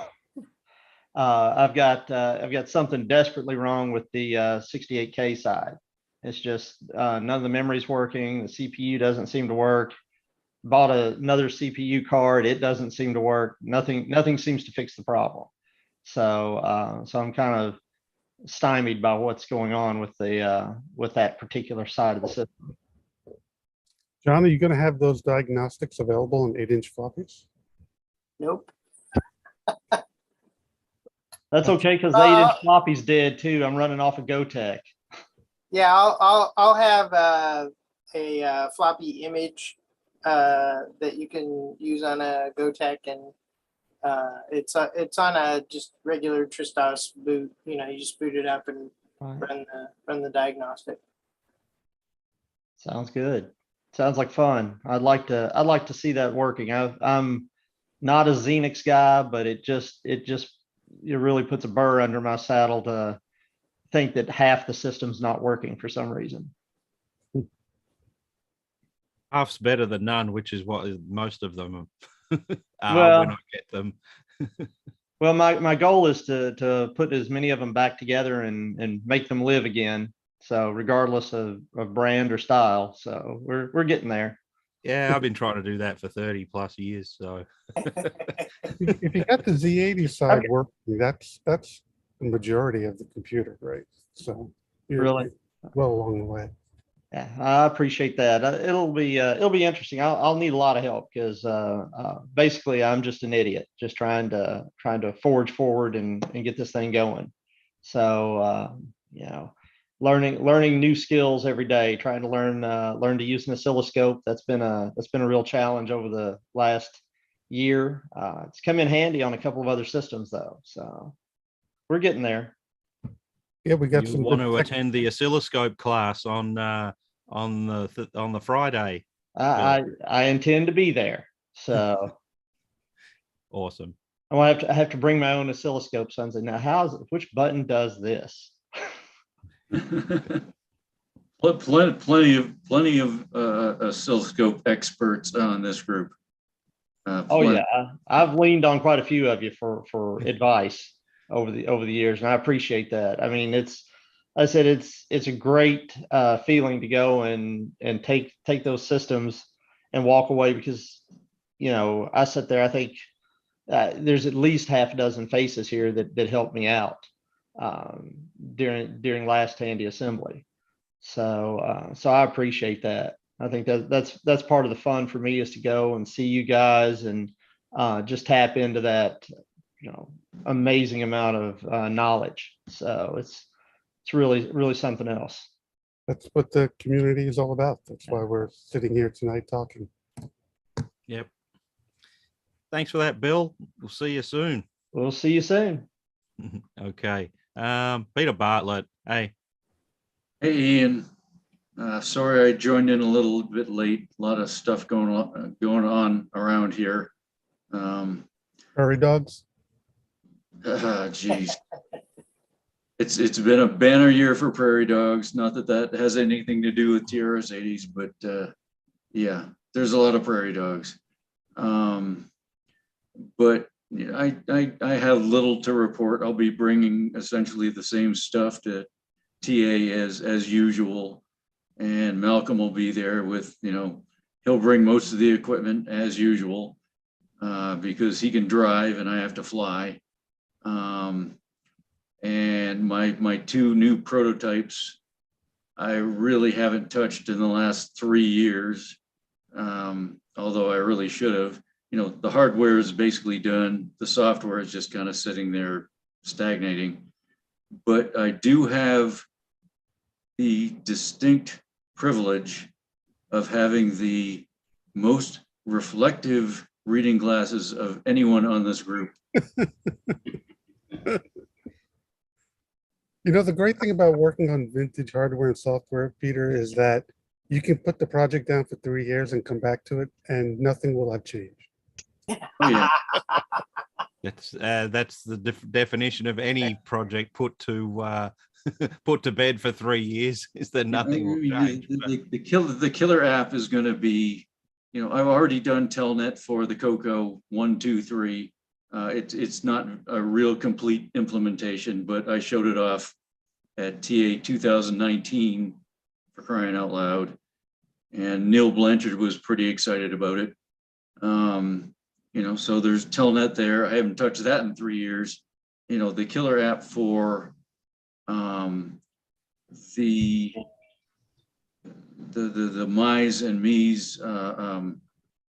I've got something desperately wrong with the 68K side. It's just none of the memory's working. The CPU doesn't seem to work. Bought another CPU card. It doesn't seem to work. Nothing seems to fix the problem. So I'm kind of stymied by what's going on with that particular side of the system. John, are you going to have those diagnostics available in 8-inch floppies? Nope. That's okay, because the 8-inch floppy's dead too. I'm running off of GoTech. Yeah, I'll have a floppy image that you can use on a GoTech, and it's on a just regular Tristos boot. You know, you just boot it up and run the diagnostic. Sounds good. Sounds like fun. I'd like to see that working. I'm not a Xenix guy, but it really puts a burr under my saddle to think that half the system's not working for some reason. Half's better than none, which is what most of them are Well, when I get them. Well, my goal is to put as many of them back together and make them live again. So regardless of brand or style, so we're getting there. Yeah, I've been trying to do that for 30 plus years. So If you got the Z80 side working, that's the majority of the computer, right? So you're Really? well along the way. Yeah, I appreciate that. It'll be interesting. I'll need a lot of help because basically I'm just an idiot, just trying to forge forward and get this thing going. So learning new skills every day, trying to learn to use an oscilloscope. That's been a real challenge over the last year. It's come in handy on a couple of other systems though. So we're getting there. Yeah, we got you some want good to tech- attend the oscilloscope class on the Friday. I intend to be there. So awesome. I have to bring my own oscilloscope. So I say, now which button does this? Plenty of oscilloscope experts on this group. Oh yeah, I've leaned on quite a few of you for advice over the years, and I appreciate that. I mean, it's a great feeling to go and take those systems and walk away, because I sit there, I think there's at least half a dozen faces here that helped me out during last Tandy assembly. So I appreciate that. I think that's part of the fun for me, is to go and see you guys and just tap into that amazing amount of knowledge. So it's really something else. That's what the community is all about. That's why we're sitting here tonight talking. Yep. Thanks for that, Bill. We'll see you soon. We'll see you soon. Okay. Peter Bartlett. Hey. Hey, Ian. Sorry, I joined in a little bit late. A lot of stuff going on around here. Prairie dogs. Geez. It's been a banner year for prairie dogs. Not that that has anything to do with TRS-80s, but yeah, there's a lot of prairie dogs. But I have little to report. I'll be bringing essentially the same stuff to TA as usual, and Malcolm will be there with, he'll bring most of the equipment as usual because he can drive and I have to fly. And my two new prototypes, I really haven't touched in the last 3 years, although I really should have. The hardware is basically done. The software is just kind of sitting there stagnating. But I do have the distinct privilege of having the most reflective reading glasses of anyone on this group. The great thing about working on vintage hardware and software, Peter, is that you can put the project down for 3 years and come back to it and nothing will have changed. Oh yeah. That's the definition of any project put to put to bed for 3 years, is that nothing will change. The killer app is going to be, I've already done Telnet for the Coco 1, 2, 3. It's not a real complete implementation, but I showed it off at TA 2019 for crying out loud, and Neil Blanchard was pretty excited about it. So there's Telnet there. I haven't touched that in 3 years. The killer app for the Mize and Me's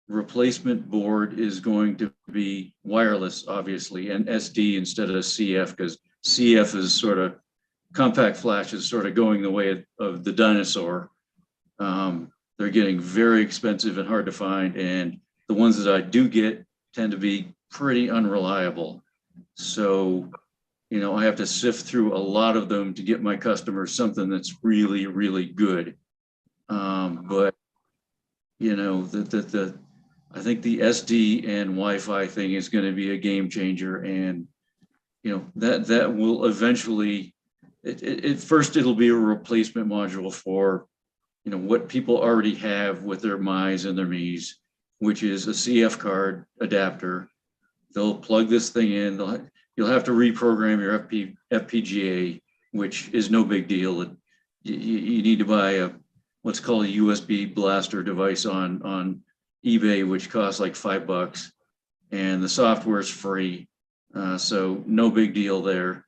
replacement board is going to be wireless, obviously, and SD instead of CF, because CF is sort of, compact flash is sort of going the way of the dinosaur. They're getting very expensive and hard to find, and the ones that I do get tend to be pretty unreliable. So, I have to sift through a lot of them to get my customers something that's really, really good. But I think the SD and Wi-Fi thing is going to be a game changer, and that will eventually. At first, it'll be a replacement module for what people already have with their Mize and their Me's, which is a CF card adapter. They'll plug this thing in. You'll have to reprogram your FPGA, which is no big deal. You need to buy what's called a USB blaster device on eBay, which costs like $5, and the software is free, so no big deal there.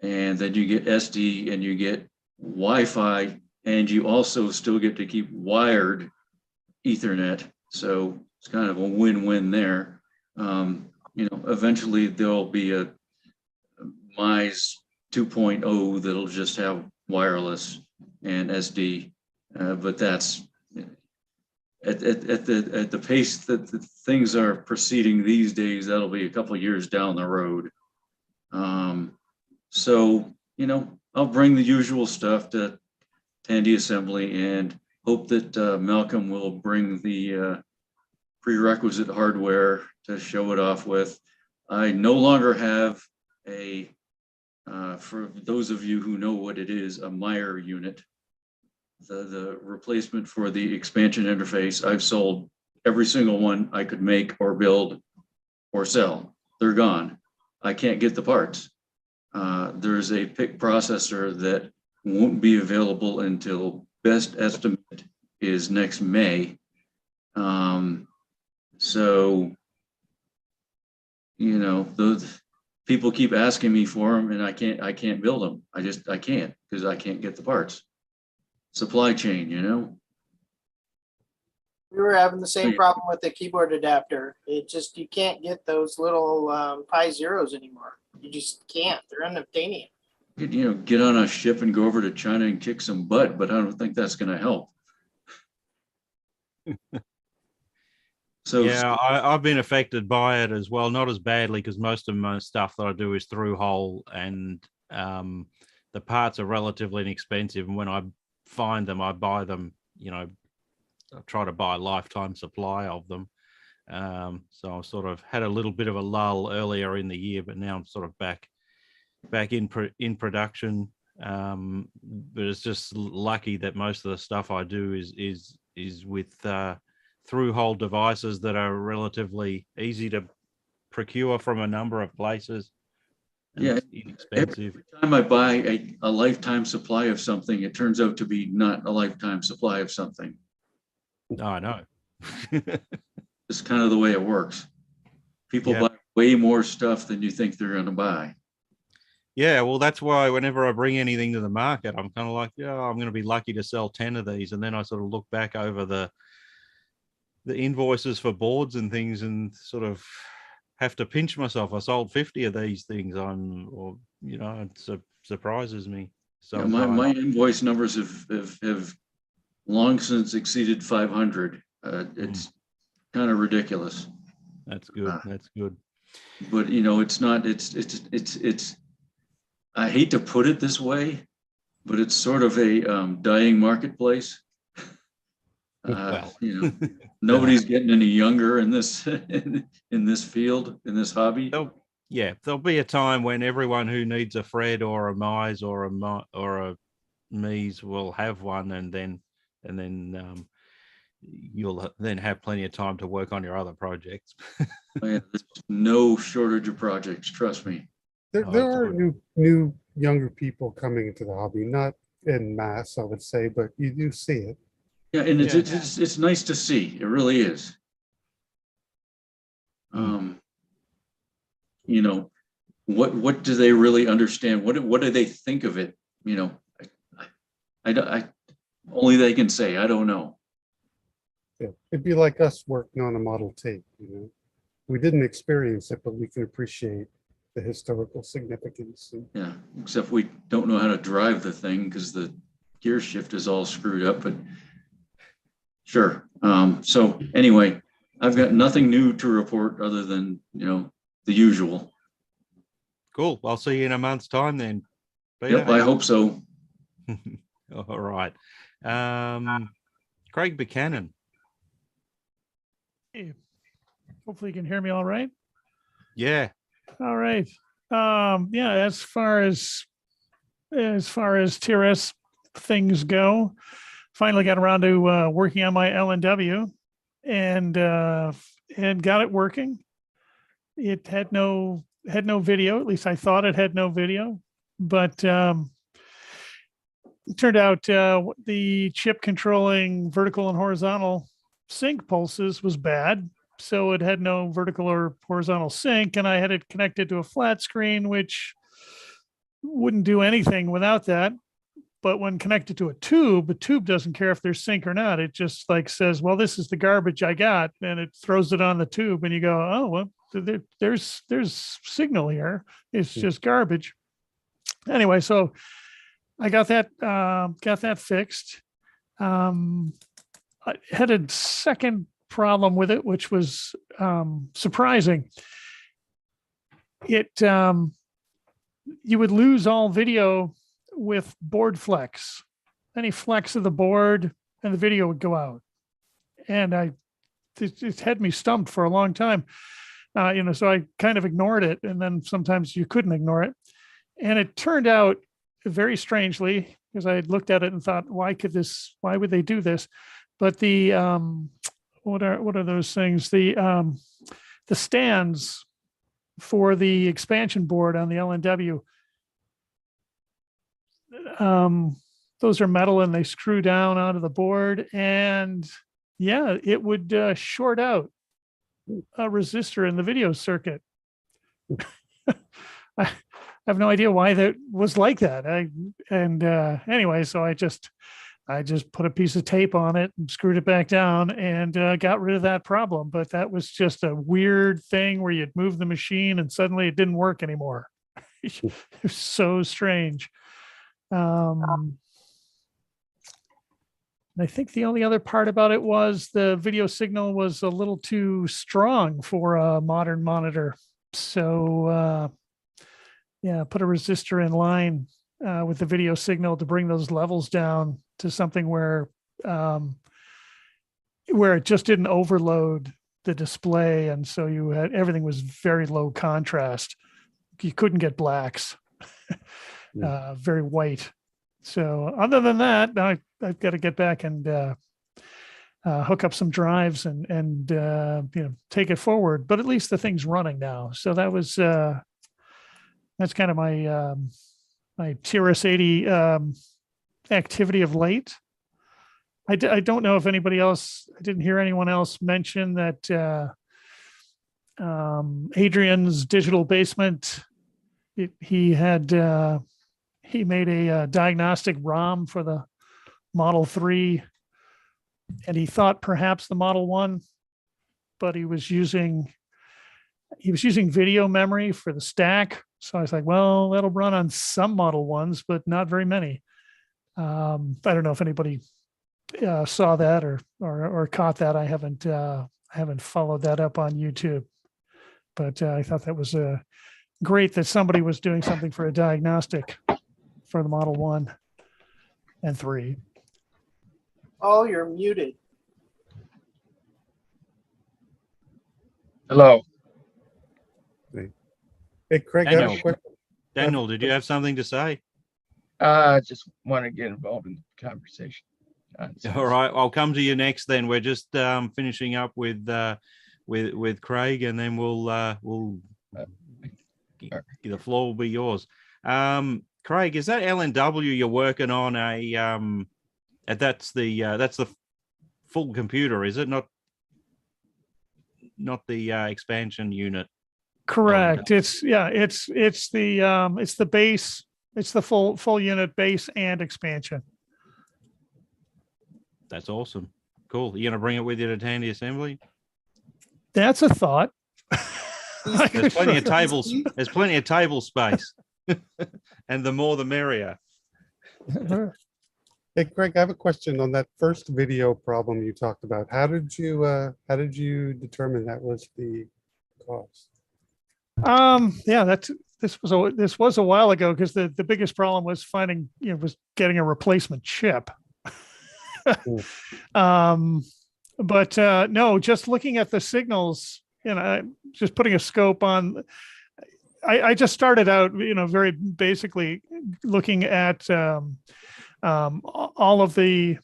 And then you get SD and you get Wi-Fi, and you also still get to keep wired Ethernet. So it's kind of a win-win there. Eventually there'll be a Mize 2.0 that'll just have wireless and SD, but that's at the pace that things are proceeding these days. That'll be a couple of years down the road. So I'll bring the usual stuff to Tandy Assembly and hope that Malcolm will bring the prerequisite hardware to show it off with. I no longer have for those of you who know what it is, a Meyer unit. The replacement for the expansion interface. I've sold every single one I could make or build or sell. They're gone. I can't get the parts. There's a PIC processor that won't be available until best estimate is next May. So, those people keep asking me for them, and I can't build them. I can't, because I can't get the parts. Supply chain, We were having the same problem with the keyboard adapter. You can't get those little Pi Zeros anymore. You just can't. They're unobtainium. Get on a ship and go over to China and kick some butt, but I don't think that's going to help. So yeah, I've been affected by it as well, not as badly, because most of my stuff that I do is through hole, and the parts are relatively inexpensive. And when I find them. I buy them, I try to buy a lifetime supply of them. So I sort of had a little bit of a lull earlier in the year, but now I'm sort of back in production. But it's just lucky that most of the stuff I do is with through-hole devices that are relatively easy to procure from a number of places. And Yeah, it's inexpensive. every time I buy a lifetime supply of something, it turns out to be not a lifetime supply of something. I know. It's kind of the way it works. People Yeah. buy way more stuff than you think they're going to buy. Yeah, well, that's why whenever I bring anything to the market, I'm kind of like, yeah, I'm going to be lucky to sell 10 of these. And then I sort of look back over the invoices for boards and things and sort of have to pinch myself. I sold 50 of these things. It surprises me. Yeah, my invoice numbers have long since exceeded 500. It's kind of ridiculous. That's good. That's good. But it's not. It's. I hate to put it this way, but it's sort of a dying marketplace. Well, nobody's getting any younger in this in this field, in this hobby. There'll be a time when everyone who needs a Fred or a Mize or a Mies will have one, and then you'll then have plenty of time to work on your other projects. There's no shortage of projects, trust me. There are new younger people coming into the hobby, not en masse, I would say, but you do see it. Yeah, and it's nice to see. It really is. What do they really understand? What do they think of it? I only they can say. I don't know. Yeah, it'd be like us working on a Model T. We didn't experience it, but we can appreciate the historical significance. Yeah, except we don't know how to drive the thing because the gear shift is all screwed up. But sure. So anyway, I've got nothing new to report other than the usual. Cool. I'll see you in a month's time then. Peter. Yep, I hope so. All right. Craig Buchanan. Hey, hopefully you can hear me all right. Yeah. All right. Yeah, as far as TRS things go, finally got around to working on my LNW and got it working. It had no video, at least I thought it had no video, but it turned out the chip controlling vertical and horizontal sync pulses was bad. So it had no vertical or horizontal sync, and I had it connected to a flat screen, which wouldn't do anything without that. But when connected to a tube doesn't care if there's sync or not. It just like says, well, this is the garbage I got, and it throws it on the tube, and you go, oh, well, there's signal here. It's just garbage. Anyway, so I got that fixed. I had a second problem with it, which was surprising. You would lose all video with board flex. Any flex of the board and the video would go out. And it had me stumped for a long time. So I kind of ignored it, and then sometimes you couldn't ignore it. And it turned out very strangely, because I had looked at it and thought, why would they do this? But the what are those things? The stands for the expansion board on the LNW. Those are metal and they screw down onto the board, and yeah, it would short out a resistor in the video circuit. I have no idea why that was like that. Anyway, so I just put a piece of tape on it and screwed it back down and got rid of that problem. But that was just a weird thing where you'd move the machine and suddenly it didn't work anymore. It was so strange. I think the only other part about it was the video signal was a little too strong for a modern monitor. So yeah, put a resistor in line with the video signal to bring those levels down to something where it just didn't overload the display, and so you had everything was very low contrast. You couldn't get blacks, very white. So other than that, I've got to get back and hook up some drives and take it forward. But at least the thing's running now. So that was that's kind of my my TRS-80 activity of late. I don't know if anybody else. I didn't hear anyone else mention that Adrian's digital basement. He made a diagnostic ROM for the Model 3, and he thought perhaps the Model 1, but he was using video memory for the stack. So I was like, well, that'll run on some Model 1s, but not very many. I don't know if anybody saw that or caught that. I haven't followed that up on YouTube, but I thought that was great that somebody was doing something for a diagnostic for the Model 1 and 3. Oh, you're muted. Hello. Hey, Craig, I have a quick. Daniel, did you have something to say? I just want to get involved in the conversation. All right, I'll come to you next. Then we're just finishing up with Craig, and then the floor will be yours. Craig, is that LNW you're working on? That's the full computer, is it? Not the expansion unit. Correct. It's the base. It's the full unit base and expansion. That's awesome. Cool. You gonna bring it with you to Tandy Assembly? That's a thought. There's plenty of tables. There's plenty of table space, and the more the merrier. Hey, Craig, I have a question on that first video problem you talked about. How did you determine that was the cause? Yeah, this was a while ago, because the biggest problem was getting a replacement chip. But no, just looking at the signals, just putting a scope on. I just started out, very basically looking at all of the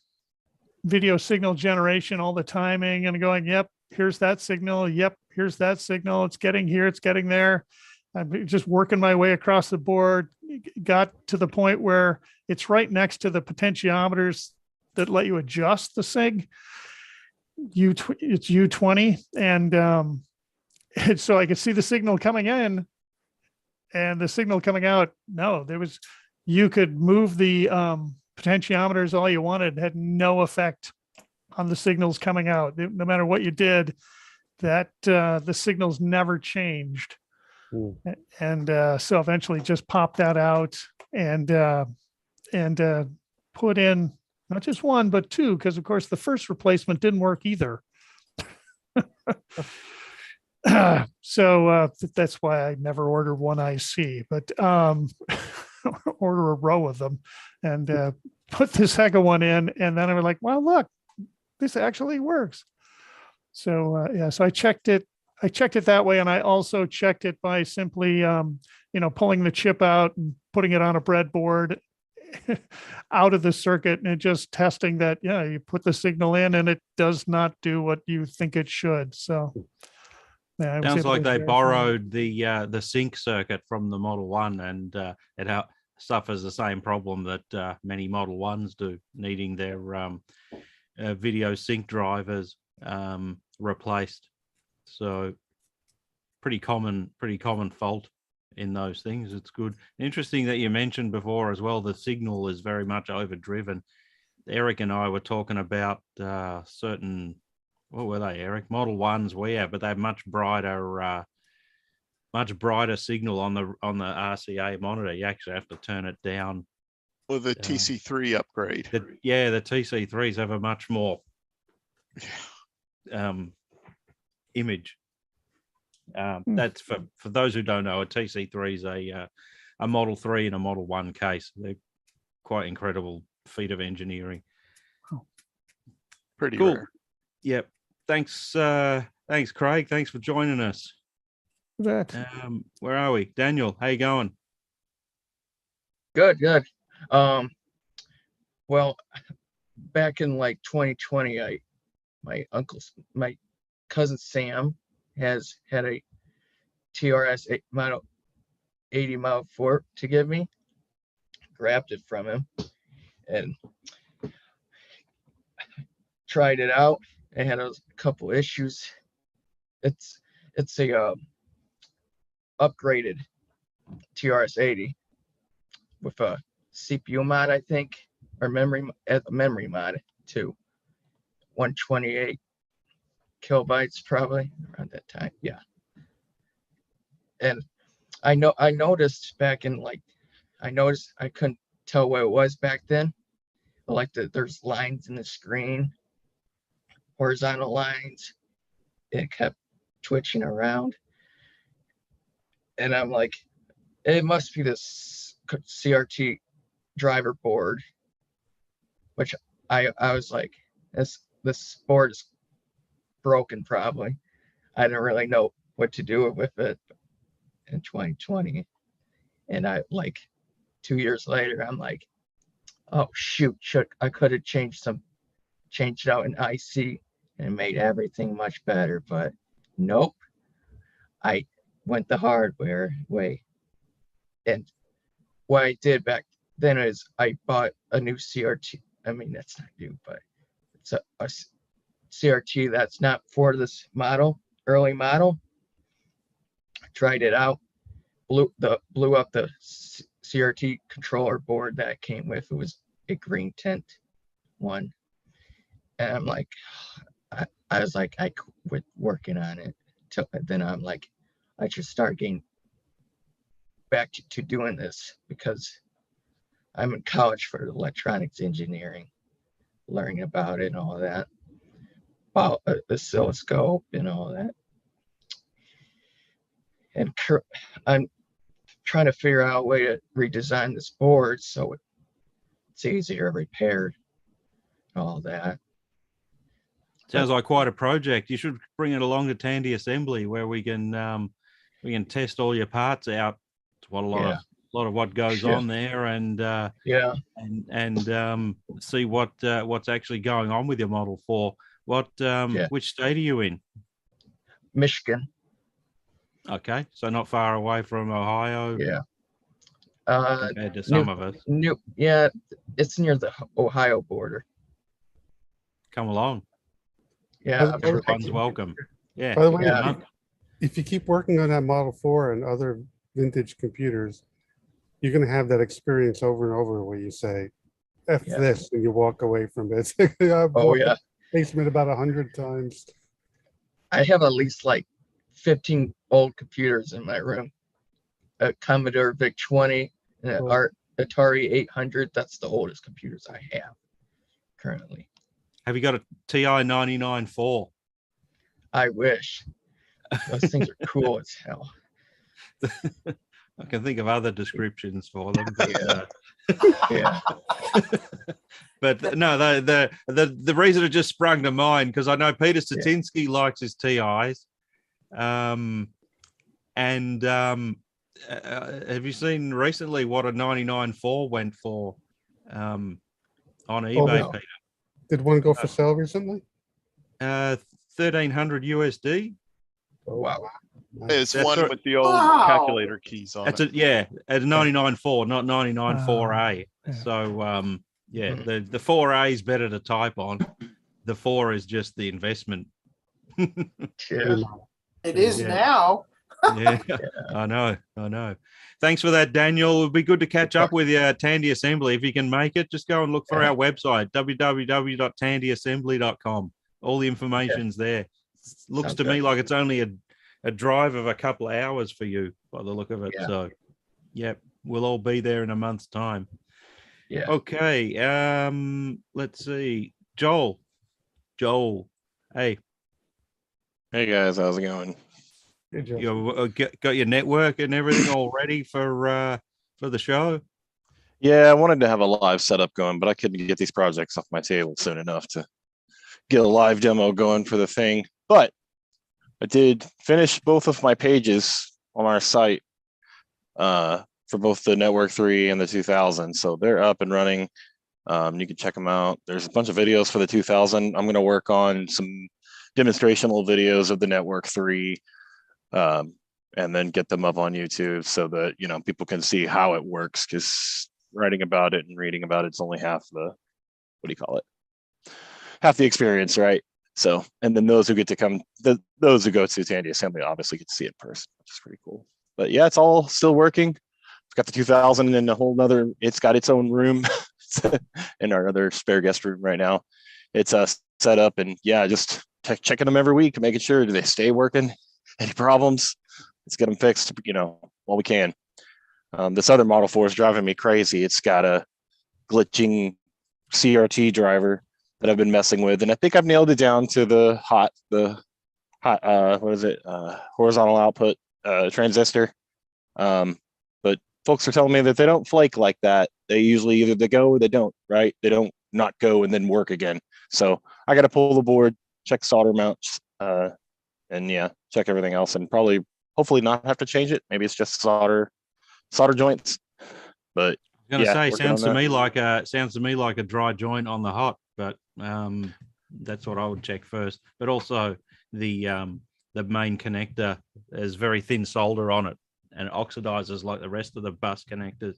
video signal generation, all the timing, and going, yep, here's that signal. Yep, here's that signal. It's getting here. It's getting there. I'm just working my way across the board. Got to the point where it's right next to the potentiometers that let you adjust the sig. It's U20, and so I could see the signal coming in and the signal coming out. No, you could move the potentiometers all you wanted. It had no effect on the signals coming out. No matter what you did, that the signals never changed. And so eventually just popped that out and put in not just one, but two, because of course the first replacement didn't work either. So that's why I never ordered one IC, but order a row of them and put the second one in. And then I was like, well, look, this actually works. So yeah, so I checked it that way. And I also checked it by simply, pulling the chip out and putting it on a breadboard out of the circuit and just testing that, yeah, you put the signal in and it does not do what you think it should. So yeah, sounds like they borrowed the sync circuit from the Model 1, and it suffers the same problem that many Model 1s do, needing their video sync drivers replaced. So pretty common fault in those things. It's good. Interesting that you mentioned before as well, the signal is very much overdriven. Eric and I were talking about certain, what were they, Eric? Model 1s, but they have much brighter signal on the RCA monitor. You actually have to turn it down. Well, the TC3 upgrade. The TC3s have a much more image. That's for those who don't know, a TC3 is a Model 3 and a Model 1 case. They're quite incredible feat of engineering. Pretty Cool. rare. Yep. Thanks, thanks, Craig. Thanks for joining us. That. Where are we? Daniel, how you going? Good, good. Well, back in like 2020, my cousin Sam had a TRS model 80 Model 4 to give me. Grabbed it from him and tried it out. It had a couple issues. It's a upgraded TRS-80 with a CPU mod, I think, or memory mod too. 128 kilobytes probably around that time. Yeah. And I noticed back in I couldn't tell what it was back then. Like there's lines in the screen, horizontal lines. It kept twitching around. And I'm like, it must be this CRT driver board, which I was like, this board is broken probably. I didn't really know what to do with it in 2020. And I 2 years later, I'm like, oh shoot, I could have changed out an IC and made everything much better, but nope. I went the hardware way. And what I did back then is I bought a new CRT. I mean, that's not new, but it's a CRT that's not for this early model. I tried it out, blew up the CRT controller board that it came with. It was a green tint one. And I'm like, I was like, I quit working on it. Then I'm like, I should start getting back to doing this because I'm in college for electronics engineering, learning about it and all that, about the oscilloscope and all that. And I'm trying to figure out a way to redesign this board so it's easier repaired and all that. Sounds like quite a project. You should bring it along to Tandy Assembly where we can test all your parts out. It's what a lot of what goes on there, and see what's actually going on with your Model 4. Which state are you in? Michigan. Okay, so not far away from Ohio. Yeah. Compared to some of us. It's near the Ohio border. Come along. Yeah, everyone's welcome. Yeah. By the way, if you keep working on that Model 4 and other vintage computers, you're going to have that experience over and over where you say, F this, and you walk away from it. I've walked the basement about 100 times. I have at least 15 old computers in my room. A Commodore VIC-20, and an Atari 800. That's the oldest computers I have currently. Have you got a TI 99.4? I wish. Those things are cool as hell. I can think of other descriptions for them. But, but no, the reason it just sprung to mind because I know Peter Statinsky likes his TIs. Have you seen recently what a 99.4 went for on eBay, Peter? Did one go for sale recently? 1,300 USD. Oh, wow. It's one with the old calculator keys on it. At a 99.4, not 99.4A. So the 4A is better to type on. The 4 is just the investment. It is now. Yeah, I know. Thanks for that, Daniel. It would be good to catch up with you at Tandy Assembly. If you can make it, just go and look for our website, www.tandyassembly.com. All the information's there. Looks to me like it's only a drive of a couple of hours for you by the look of it. So, we'll all be there in a month's time. Yeah. Okay. Let's see. Joel. Hey. Hey guys, how's it going? You got your network and everything all ready for the show? Yeah, I wanted to have a live setup going, but I couldn't get these projects off my table soon enough to get a live demo going for the thing. But I did finish both of my pages on our site for both the Network 3 and the 2000. So they're up and running. You can check them out. There's a bunch of videos for the 2000. I'm going to work on some demonstrational videos of the Network 3 and then get them up on YouTube so that, you know, people can see how it works, because writing about it and reading about it's only half the, what do you call it? Half the experience, right? So, and then those who get to come, those who go to Tandy Assembly obviously get to see it in person, which is pretty cool. But yeah, it's all still working. It's got the 2000 in a whole nother, it's got its own room in our other spare guest room right now. It's set up, and yeah, just checking them every week, making sure do they stay working. Any problems, let's get them fixed, you know, while we can. This other Model 4 is driving me crazy. It's got a glitching CRT driver that I've been messing with, and I think I've nailed it down to the hot what is it, horizontal output transistor. But folks are telling me that they don't flake like that. They usually either they go or they don't, right? They don't not go and then work again. So I got to pull the board, check solder mounts, and yeah, check everything else, and probably hopefully not have to change it. Maybe it's just solder joints. But I'm gonna yeah, say working on sounds to that. me like a dry joint on the hot, but that's what I would check first. But also the main connector is very thin solder on it, and it oxidizes like the rest of the bus connectors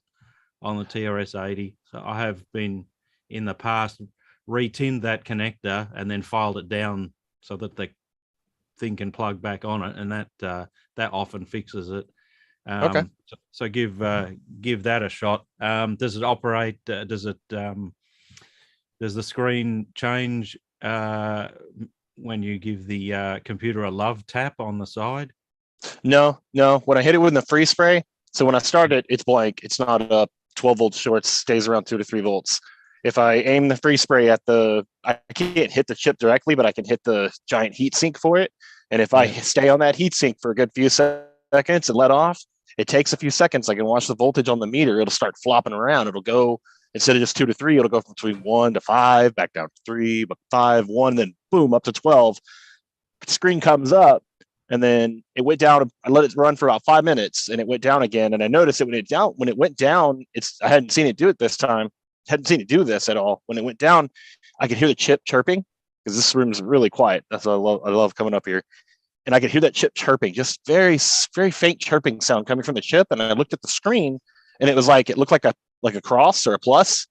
on the TRS-80. So I have been in the past re-tinned that connector and then filed it down so that the thing can plug back on it, and that often fixes it. Okay. So give that a shot. Does it operate? Does the screen change when you give the computer a love tap on the side? No. When I hit it with the free spray, so when I start it, it's blank. It's not up. 12 volt shorts, stays around 2 to 3 volts. If I aim the free spray at I can't hit the chip directly, but I can hit the giant heat sink for it. And if I stay on that heat sink for a good few seconds and let off, it takes a few seconds. I can watch the voltage on the meter. It'll start flopping around. It'll go, instead of just 2 to 3, it'll go from between 1 to 5, back down to 3, but 5, 1, then boom, up to 12. The screen comes up, and then it went down. I let it run for about 5 minutes, and it went down again. And I noticed it when it went down, I hadn't seen it do it this time. Hadn't seen it do this at all. When it went down, I could hear the chip chirping, because this room is really quiet. That's what I love coming up here. And I could hear that chip chirping, just very, very faint chirping sound coming from the chip. And I looked at the screen, and it looked like a cross or a plus,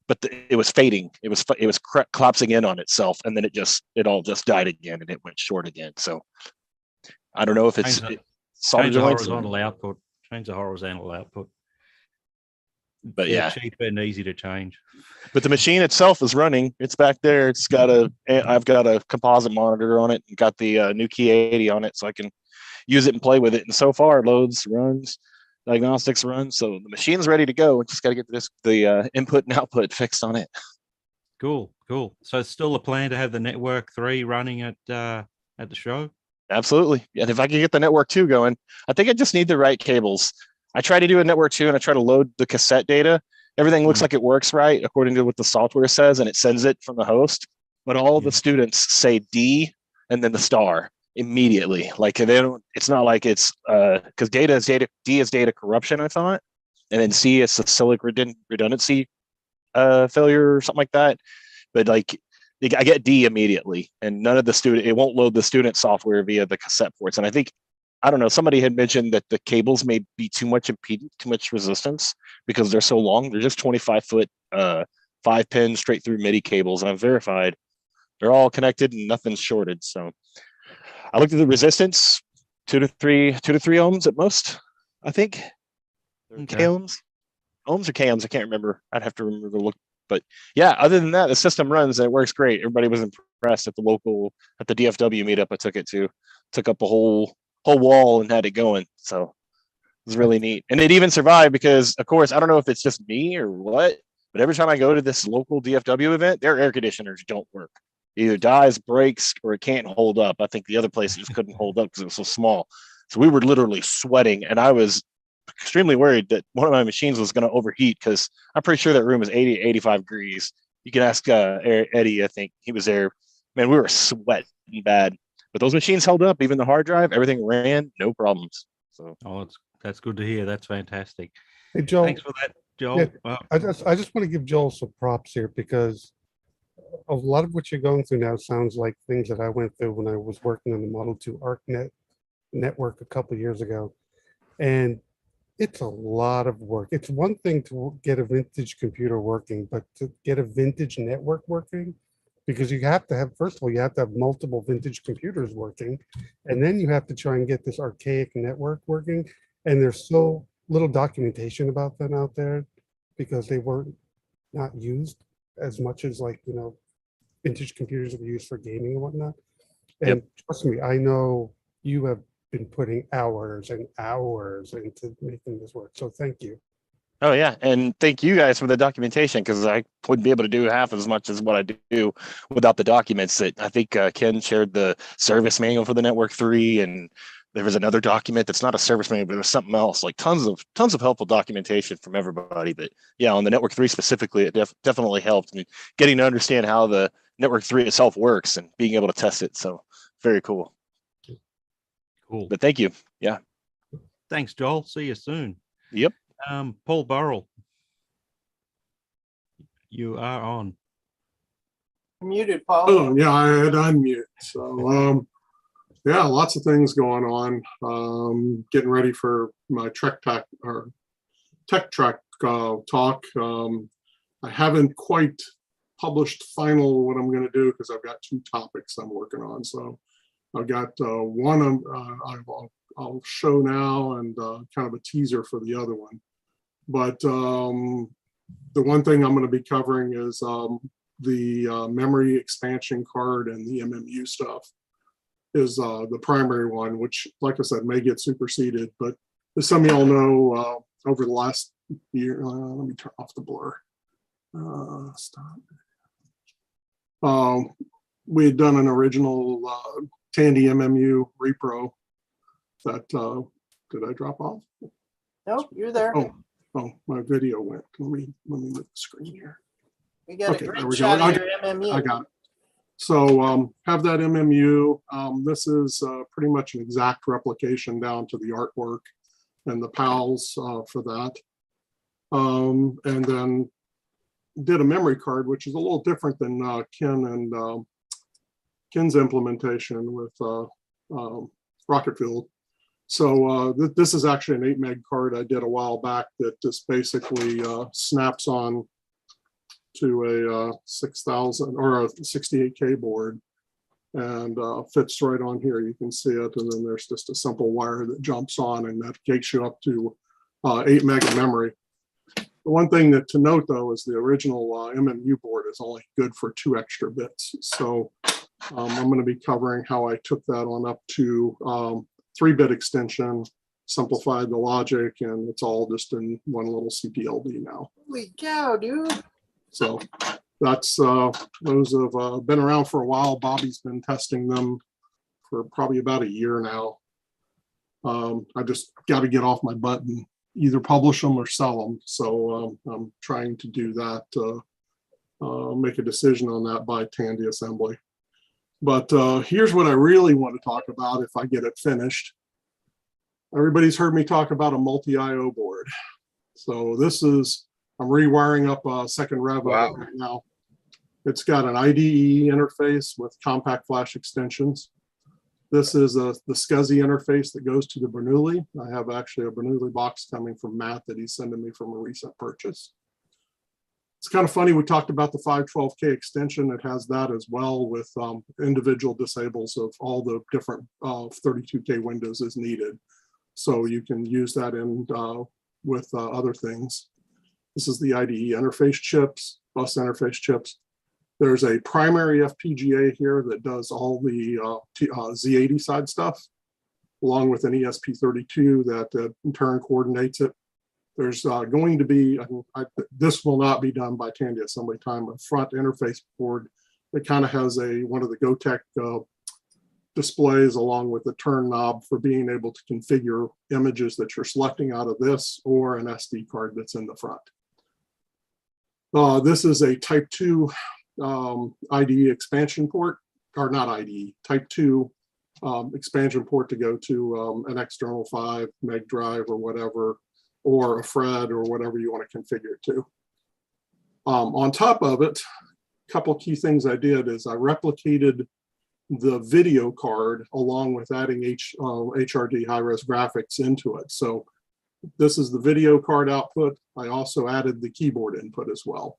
but it was fading. It was collapsing in on itself, and then it all just died again, and it went short again. So I don't know if it's solder joints. Horizontal output. Change the horizontal output. But They're yeah, cheap and easy to change. But the machine itself is running. It's back there. I've got a composite monitor on it, and got the new Key 80 on it, so I can use it and play with it. And so far, loads, runs, diagnostics runs. So the machine's ready to go. Just got to get the input and output fixed on it. Cool. So it's still a plan to have the Network 3 running at the show? Absolutely. And if I can get the Network 2 going, I think I just need the right cables. I try to do a Network 2, and I try to load the cassette data. Everything looks like it works right according to what the software says, and it sends it from the host. But all the students say D and then the star immediately. Like it's not like it's because D is data corruption, I thought, and then C is cyclic redundancy failure or something like that. But like I get D immediately, and none of it won't load the student software via the cassette ports. And I don't know, somebody had mentioned that the cables may be too much impedance, too much resistance, because they're so long. They're just 25-foot, 5-pin straight through MIDI cables, and I've verified they're all connected and nothing's shorted. So I looked at the resistance, 2 to 3 ohms at most, I think. Okay. Ohms or k-ohms, I can't remember. I'd have to remember to look. But yeah, other than that, the system runs and it works great. Everybody was impressed at the DFW meetup I took it to. Took up a whole wall and had it going. So it was really neat. And it even survived because, of course, I don't know if it's just me or what, but every time I go to this local DFW event, their air conditioners don't work. It either dies, breaks, or it can't hold up. I think the other place just couldn't hold up because it was so small. So we were literally sweating, and I was extremely worried that one of my machines was going to overheat because I'm pretty sure that room is 80, 85 degrees. You can ask Eddie, I think he was there. Man, we were sweating bad, but those machines held up. Even the hard drive, everything ran, no problems. So, that's good to hear. That's fantastic. Hey, Joel. Thanks for that, Joel. Yeah, I just want to give Joel some props here because a lot of what you're going through now sounds like things that I went through when I was working on the Model 2 ArcNet network a couple of years ago. And it's a lot of work. It's one thing to get a vintage computer working, but to get a vintage network working, because you have to have, first of all, you have to have multiple vintage computers working, and then you have to try and get this archaic network working. And there's so little documentation about them out there because they weren't not used as much as, like, you know, vintage computers are used for gaming and whatnot. And trust me, I know you have been putting hours and hours into making this work. So thank you. oh yeah, and thank you guys for the documentation because I wouldn't be able to do half as much as what I do without the documents. That I think Ken shared the service manual for the Network 3, and there was another document that's not a service manual, but there's something else, like tons of helpful documentation from everybody. But yeah, on the Network 3 specifically, it definitely helped me getting to understand how the Network 3 itself works and being able to test it. So very cool. Cool. But thank you. Yeah. Thanks, Joel. See you soon. Yep. Paul Burrell, you are on. Muted, Paul. Oh, yeah, I had unmute. So, yeah, lots of things going on. Getting ready for my Tech Track talk. I haven't quite published final what I'm going to do because I've got 2 topics I'm working on. So I've got one I'll show now and kind of a teaser for the other one. But the one thing I'm going to be covering is the memory expansion card and the MMU stuff is the primary one, which, like I said, may get superseded. But as some of y'all know, over the last year, let me turn off the blur. Stop. We had done an original Tandy MMU repro that, did I drop off? Nope, you're there. Oh, my video went. Let me move the screen here. We got Okay, a there great we shot go. of your MMU. I got it. So have that MMU. This is pretty much an exact replication down to the artwork and the PALs for that. And then did a memory card, which is a little different than Ken and Ken's implementation with Rocket Fuel. So this is actually an 8 meg card I did a while back that just basically snaps on to a 6000 or a 68K board and fits right on here. You can see it, and then there's just a simple wire that jumps on, and that takes you up to 8 meg of memory. The one thing that to note though is the original MMU board is only good for 2 extra bits. So I'm going to be covering how I took that on up to 3-bit extension, simplified the logic, and it's all just in one little CPLD now. Holy cow, dude. So that's those have been around for a while. Bobby's been testing them for probably about a year now. I just got to get off my butt and either publish them or sell them. So I'm trying to do that, make a decision on that by Tandy Assembly. But here's what I really want to talk about if I get it finished. Everybody's heard me talk about a multi-IO board. So this is, I'm rewiring up a second rev right now. It's got an IDE interface with compact flash extensions. This is the SCSI interface that goes to the Bernoulli. I have actually a Bernoulli box coming from Matt that he's sending me from a recent purchase. It's kind of funny, we talked about the 512K extension. It has that as well with individual disables of all the different 32K windows as needed. So you can use that in with other things. This is the IDE interface chips, bus interface chips. There's a primary FPGA here that does all the Z80 side stuff, along with an ESP32 that in turn coordinates it. There's going to be, this will not be done by Tandy Assembly time, a front interface board that kind of has one of the Gotek displays along with the turn knob for being able to configure images that you're selecting out of this or an SD card that's in the front. This is a Type 2 IDE expansion port, or not IDE, Type 2 expansion port to go to an external 5 meg drive or whatever, or a Fred or whatever you want to configure it to. On top of it, a couple key things I did is I replicated the video card along with adding HRD high-res graphics into it. So this is the video card output. I also added the keyboard input as well.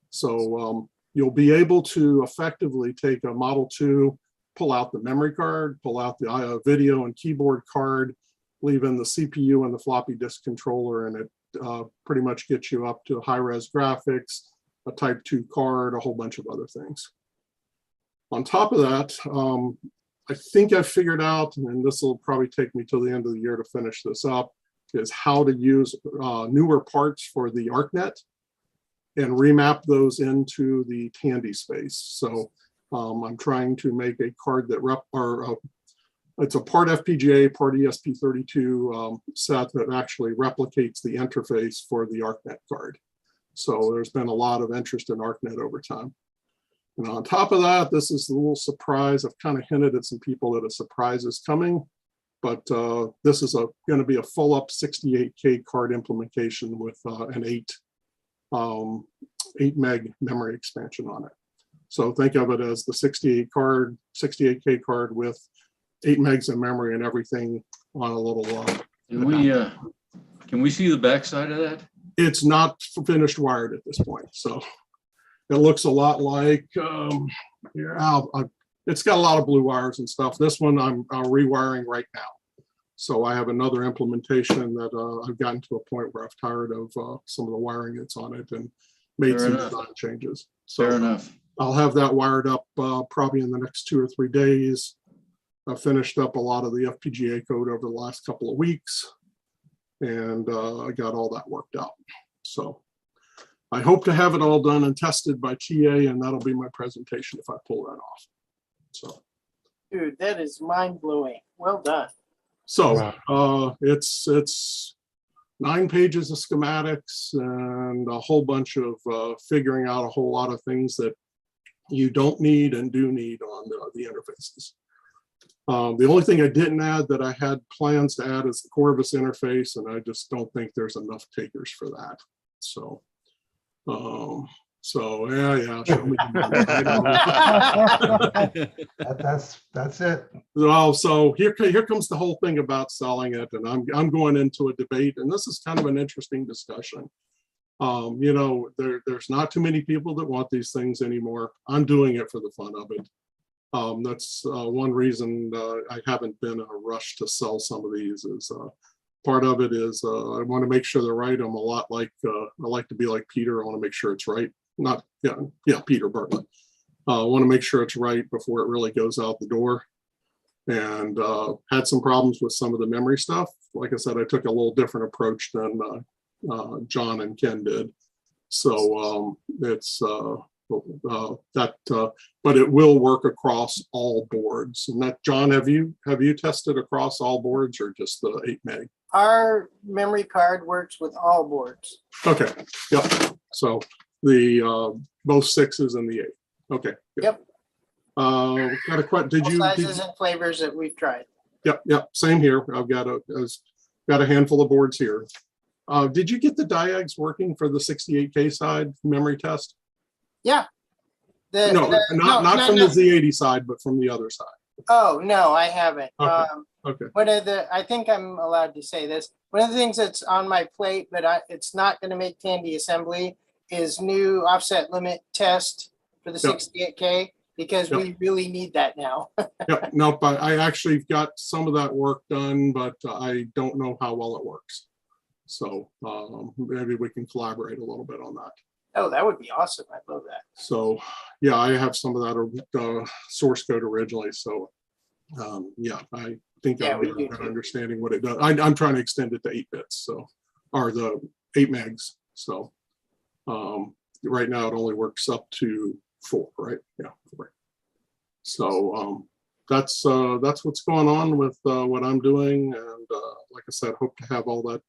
So you'll be able to effectively take a Model 2, pull out the memory card, pull out the video and keyboard card, leave in the CPU and the floppy disk controller, and it pretty much gets you up to high-res graphics, a Type 2 card, a whole bunch of other things. On top of that, I think I figured out, and this will probably take me till the end of the year to finish this up, is how to use newer parts for the ArcNet and remap those into the Tandy space. So I'm trying to make a card that it's a part FPGA, part ESP32 set that actually replicates the interface for the ArcNet card. So there's been a lot of interest in ArcNet over time. And on top of that, this is a little surprise. I've kind of hinted at some people that a surprise is coming, but this is going to be a full up 68K card implementation with an 8 meg memory expansion on it. So think of it as the 68K card with 8 megs of memory and everything on a little. Can we see the backside of that? It's not finished wired at this point, so. It looks a lot like, it's got a lot of blue wires and stuff. This one I'm rewiring right now. So I have another implementation that I've gotten to a point where I've tired of some of the wiring that's on it and made some design changes. So Fair enough. I'll have that wired up probably in the next 2 or 3 days. I finished up a lot of the FPGA code over the last couple of weeks, and I got all that worked out. So I hope to have it all done and tested by TA, and that'll be my presentation if I pull that off. So, dude, that is mind blowing. Well done. So it's 9 pages of schematics and a whole bunch of figuring out a whole lot of things that you don't need and do need on the interfaces. The only thing I didn't add that I had plans to add is the Corvus interface, and I just don't think there's enough takers for that. So. So yeah. Show me that's it. Well, so here comes the whole thing about selling it, and I'm going into a debate, and this is kind of an interesting discussion. You know, there's not too many people that want these things anymore. I'm doing it for the fun of it. That's one reason I haven't been in a rush to sell some of these. Is part of it is I want to make sure they're right. I'm a lot like I like to be like Peter. I want to make sure it's right. Peter Bartlett. I want to make sure it's right before it really goes out the door. And had some problems with some of the memory stuff. Like I said, I took a little different approach than John and Ken did. So it's but it will work across all boards. And that, John, have you tested across all boards or just the 8 meg? Our memory card works with all boards. Okay. Yep. So the both 6s and the 8. Okay. Good. Yep. Got a question. Did you? Sizes and flavors that we've tried. Yep. Same here. I've got a handful of boards here. Did you get the diags working for the 68K side memory test? Yeah. Not from the Z80 side, but from the other side. Oh no, I haven't. Okay. I think I'm allowed to say this. One of the things that's on my plate, but it's not going to make Tandy assembly, is new offset limit test for the 68K, because we really need that now. Nope. I actually got some of that work done, but I don't know how well it works. So maybe we can collaborate a little bit on that. Oh, that would be awesome. I love that. So yeah, I have some of that source code originally. So I think I have a better understanding what it does. I'm trying to extend it to 8 bits, or the 8 megs. So right now it only works up to 4, right? Yeah, 4. So that's what's going on with what I'm doing. And like I said, hope to have all that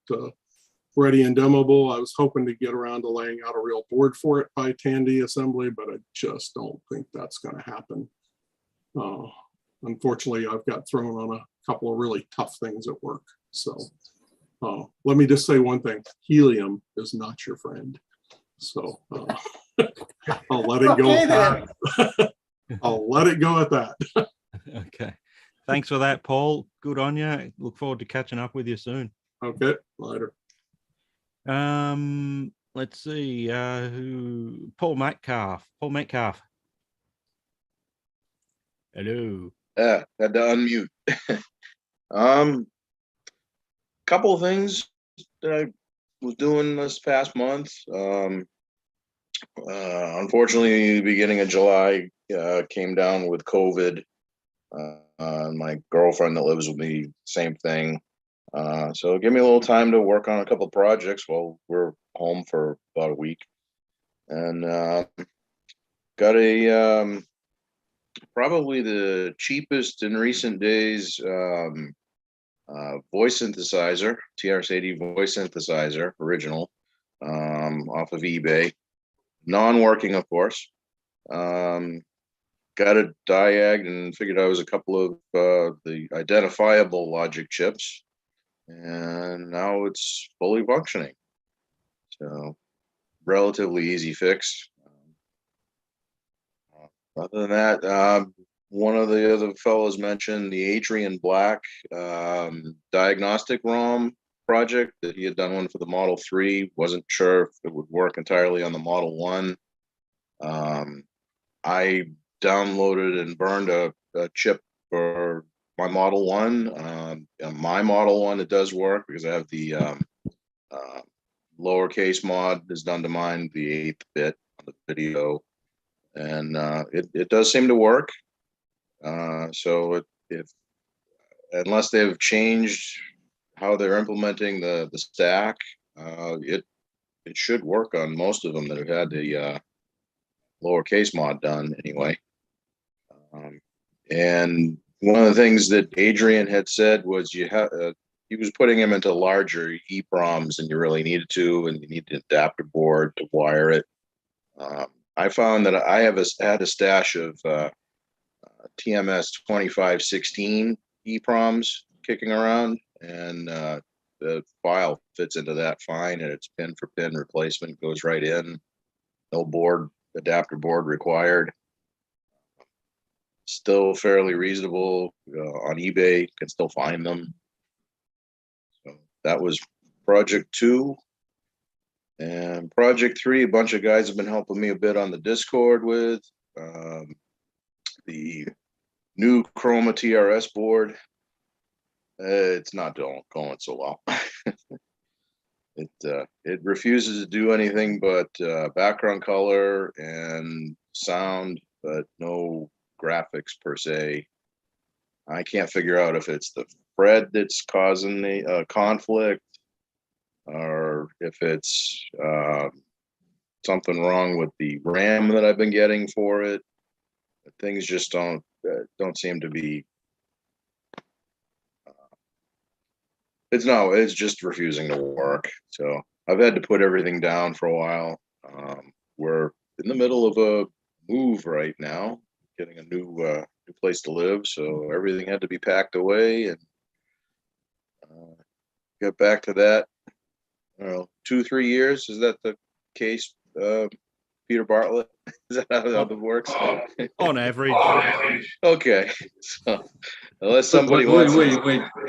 ready and demoable. I was hoping to get around to laying out a real board for it by Tandy Assembly, but I just don't think that's going to happen. Unfortunately, I've got thrown on a couple of really tough things at work. So let me just say one thing: helium is not your friend. So I'll let it go at that. I'll let it go at that. Okay. Thanks for that, Paul. Good on you. Look forward to catching up with you soon. Okay, later. Let's see. Who? Paul Metcalf. Paul Metcalf. Hello. Yeah, had to unmute. Couple of things that I was doing this past month. Unfortunately, the beginning of July came down with COVID. My girlfriend that lives with me, same thing. So give me a little time to work on a couple of projects while we're home for about a week. And got a probably the cheapest in recent days voice synthesizer, TRS-80 voice synthesizer, original, off of eBay. Non-working, of course. Got it diagged and figured out it was a couple of the identifiable logic chips, and now it's fully functioning. So relatively easy fix. Other than that, one of the other fellows mentioned the Adrian Black diagnostic ROM project that he had done one for the Model 3. Wasn't sure if it would work entirely on the Model 1. I downloaded and burned a chip for my Model 1. My Model 1, it does work because I have the lowercase mod is done to mine, the 8th bit on the video. And it does seem to work. So if unless they've changed how they're implementing the stack, it should work on most of them that have had the lowercase mod done anyway. And one of the things that Adrian had said was he was putting them into larger EEPROMs than you really needed to, and you need an adapter board to wire it. I found that I had a stash of TMS 2516 EEPROMs kicking around, and the file fits into that fine, and it's pin for pin replacement, goes right in. No board, adapter board required. Still fairly reasonable on eBay, can still find them. So that was project 2. And project 3, a bunch of guys have been helping me a bit on the Discord with the new Chroma TRS board. It's not going so well. It refuses to do anything but background color and sound, but no graphics per se. I can't figure out if it's the Fred that's causing the conflict, or if it's something wrong with the RAM that I've been getting for it. Things just don't seem to be. It's just refusing to work. So I've had to put everything down for a while. We're in the middle of a move right now, getting a new place to live. So everything had to be packed away, and get back to that. I don't know, 2-3 years. Is that the case, Peter Bartlett? Is that how that works? On average. Okay. So unless somebody wait, wants.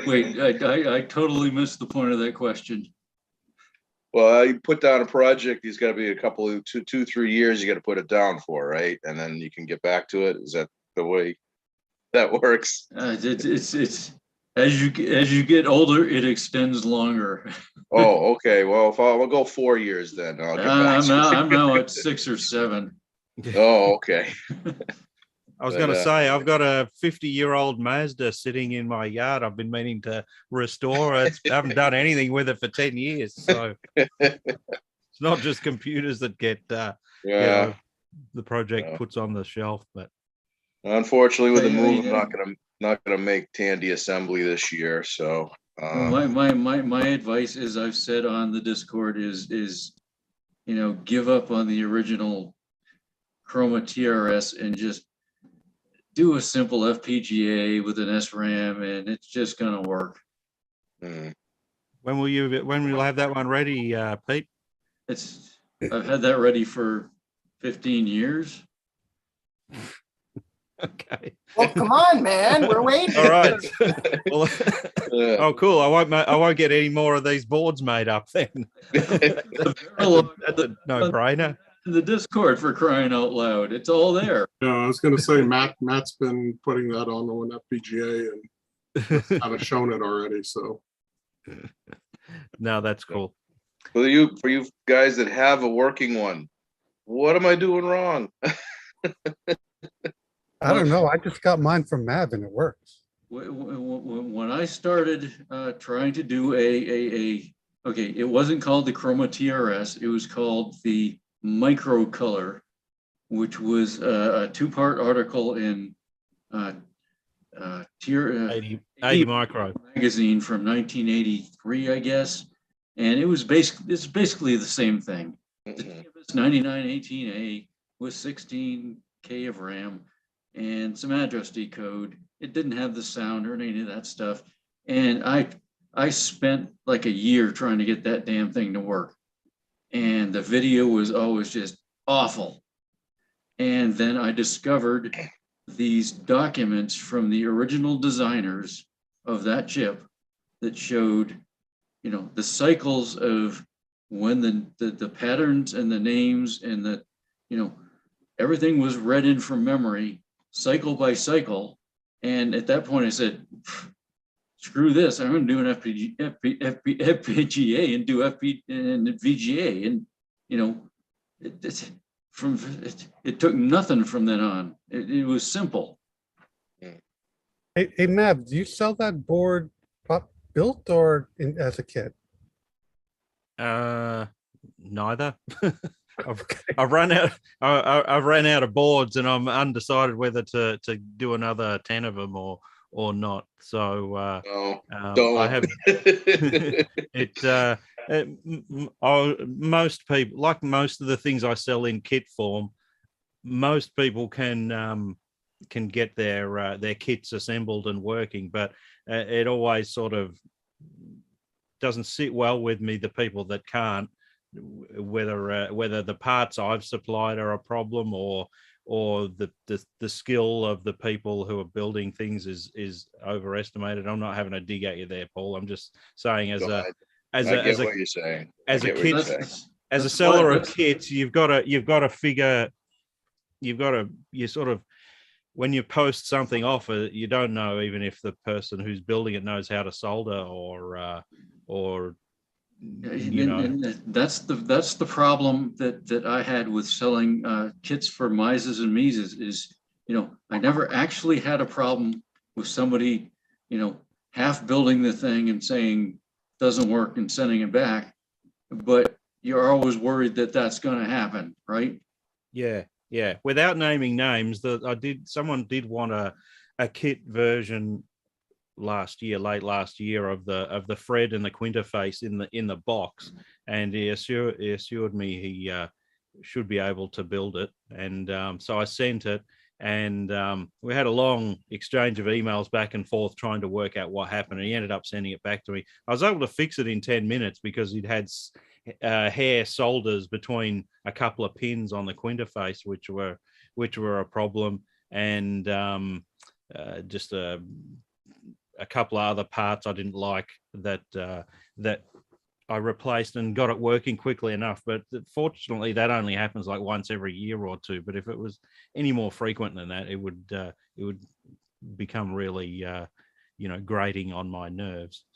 wait. I totally missed the point of that question. Well, you put down a project, he's got to be a couple of 2-3 years. You got to put it down for, right? And then you can get back to it. Is that the way that works? It's as you get older, it extends longer. Oh, okay. Well, if I'll go 4 years then. I'll get back I'm now at 6 or 7. Oh, okay. I was going to say, I've got a 50-year-old Mazda sitting in my yard. I've been meaning to restore it. I haven't done anything with it for 10 years. So it's not just computers that get, the project puts on the shelf. But Unfortunately, with the Yeah, move, yeah. I'm not gonna make Tandy assembly this year. So Well, my advice is I've said on the Discord is, you know, give up on the original Chroma TRS and just do a simple FPGA with an SRAM and it's just gonna work. hmm. When will you have that one ready, Pete? I've had that ready for 15 years. Okay. Well, come on, man, we're waiting. All right. Well, oh, cool. I won't get any more of these boards made up then. That's a no-brainer. In the Discord, for crying out loud, it's all there. Yeah, I was gonna say Matt's been putting that on an FPGA and kind of shown it already. So No, that's cool. For you guys that have a working one, what am I doing wrong? I don't know. I just got mine from Mav and it works. When I started trying to do okay, it wasn't called the Chroma TRS, it was called the Micro Color, which was a two-part article in 80 Micro magazine from 1983, I guess, and it's basically the same thing. The TFS 9918A with 16K of RAM and some address decode. It didn't have the sound or any of that stuff, and I spent like a year trying to get that damn thing to work, and the video was always just awful. And then I discovered these documents from the original designers of that chip that showed, you know, the cycles of when the patterns and the names and the, you know, everything was read in from memory, cycle by cycle. And at that point I said, screw this, I'm going to do an FPGA and do FP and VGA. And, you know, it took nothing from then on. It was simple. Hey, Mav, do you sell that board built or as a kit? Neither. I've run out. I've ran out of boards, and I'm undecided whether to do another 10 of them or not. So I have most people, like most of the things I sell in kit form, most people can get their kits assembled and working, but it always sort of doesn't sit well with me, the people that can't, whether the parts I've supplied are a problem or the skill of the people who are building things is overestimated. I'm not having a dig at you there, Paul. I'm just saying as a seller of kits, you sort of, when you post something off, you don't know even if the person who's building it knows how to solder or you know. And that's the problem that I had with selling kits for Mises and Mises is, you know, I never actually had a problem with somebody, you know, half building the thing and saying doesn't work and sending it back, but you're always worried that that's going to happen, right? Yeah. Without naming names, someone did want a kit version late last year of the Fred and the Quinterface in the box, and he assured me he should be able to build it, and so I sent it, and we had a long exchange of emails back and forth trying to work out what happened, and he ended up sending it back to me. I was able to fix it in 10 minutes because he'd had hair solders between a couple of pins on the Quinterface, which were a problem, and just a couple of other parts I didn't like that I replaced and got it working quickly enough. But fortunately, that only happens like once every year or two. But if it was any more frequent than that, it would become really grating on my nerves.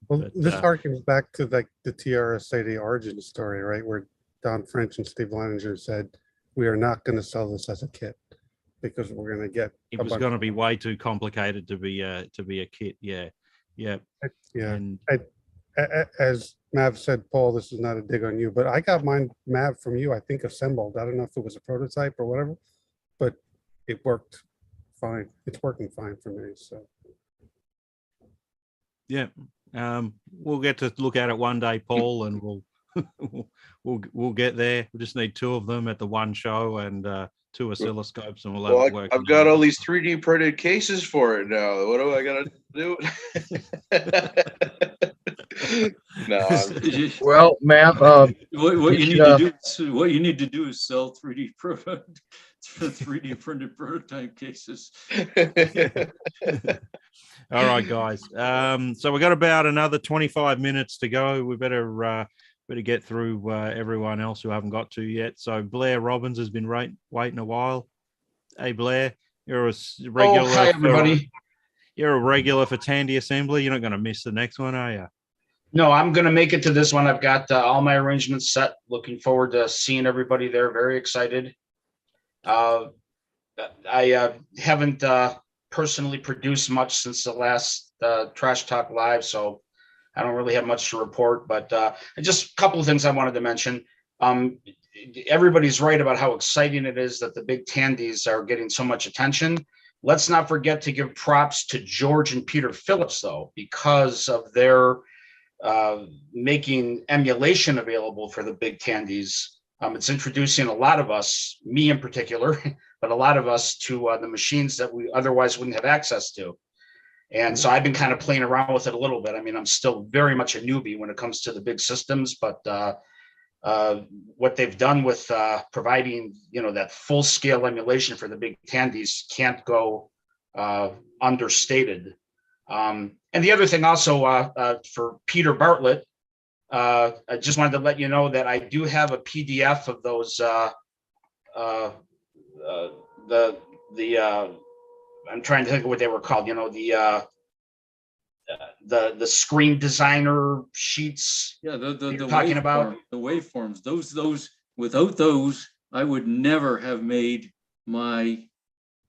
Well, this harkens back to like the TRS-80 origin story, right? Where Don French and Steve Leininger said, we are not going to sell this as a kit because we're going to get. It was going to be way too complicated to be a kit. Yeah. And as Mav said, Paul, this is not a dig on you, but I got mine, Mav, from you, I think assembled. I don't know if it was a prototype or whatever, but it worked fine. It's working fine for me. So Yeah. We'll get to look at it one day, Paul, and we'll get there. We just need 2 of them at the one show and 2 oscilloscopes, and we'll have Well, it working. I've got all these 3D printed cases for it now. What do I gotta do? No, Well, Matt, What you need to do what you need to do is sell 3D printed prototype cases. All right, guys. So we got about another 25 minutes to go. We better get through everyone else who haven't got to yet. So Blair Robbins has been waiting a while. Hey, Blair, you're a regular. Hi, everybody. You're a regular for Tandy Assembly. You're not going to miss the next one, are you? No, I'm going to make it to this one. I've got all my arrangements set. Looking forward to seeing everybody there. Very excited. I haven't personally produced much since the last Trash Talk Live, so I don't really have much to report, but just a couple of things I wanted to mention. Everybody's right about how exciting it is that the big Tandys are getting so much attention. Let's not forget to give props to George and Peter Phillips, though, because of their making emulation available for the big Tandys. It's introducing a lot of us, me in particular, but a lot of us to the machines that we otherwise wouldn't have access to. And so I've been kind of playing around with it a little bit. I mean, I'm still very much a newbie when it comes to the big systems, but what they've done with providing, that full scale emulation for the big Tandys can't go understated. And the other thing also for Peter Bartlett, I just wanted to let you know that I do have a PDF of those I'm trying to think of what they were called, the screen designer sheets. Yeah, the talking about the waveforms. Those without those, I would never have made my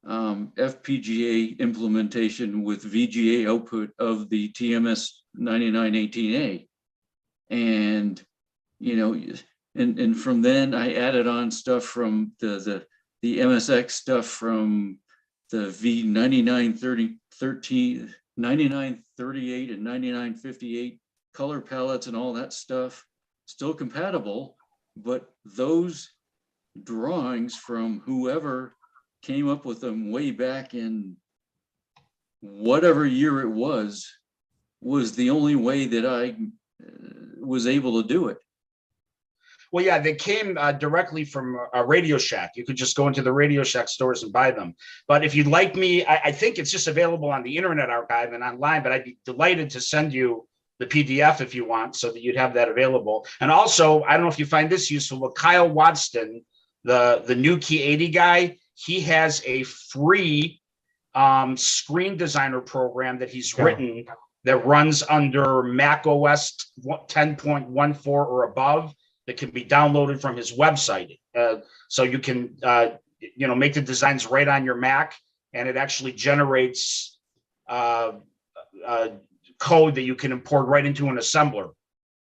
FPGA implementation with VGA output of the TMS 9918A. And and from then I added on stuff from the MSX stuff from the V9930 9938 and 9958 color palettes and all that stuff, still compatible, but those drawings from whoever came up with them way back in whatever year it was the only way that I was able to do it. Well, yeah, they came directly from Radio Shack. You could just go into the Radio Shack stores and buy them. But if you'd like me, I think it's just available on the Internet Archive and online, but I'd be delighted to send you the PDF if you want so that you'd have that available. And also, I don't know if you find this useful, but Kyle Wadston, the new Key 80 guy, he has a free screen designer program that he's written that runs under Mac OS 10.14 or above, that can be downloaded from his website. So you can, make the designs right on your Mac, and it actually generates code that you can import right into an assembler.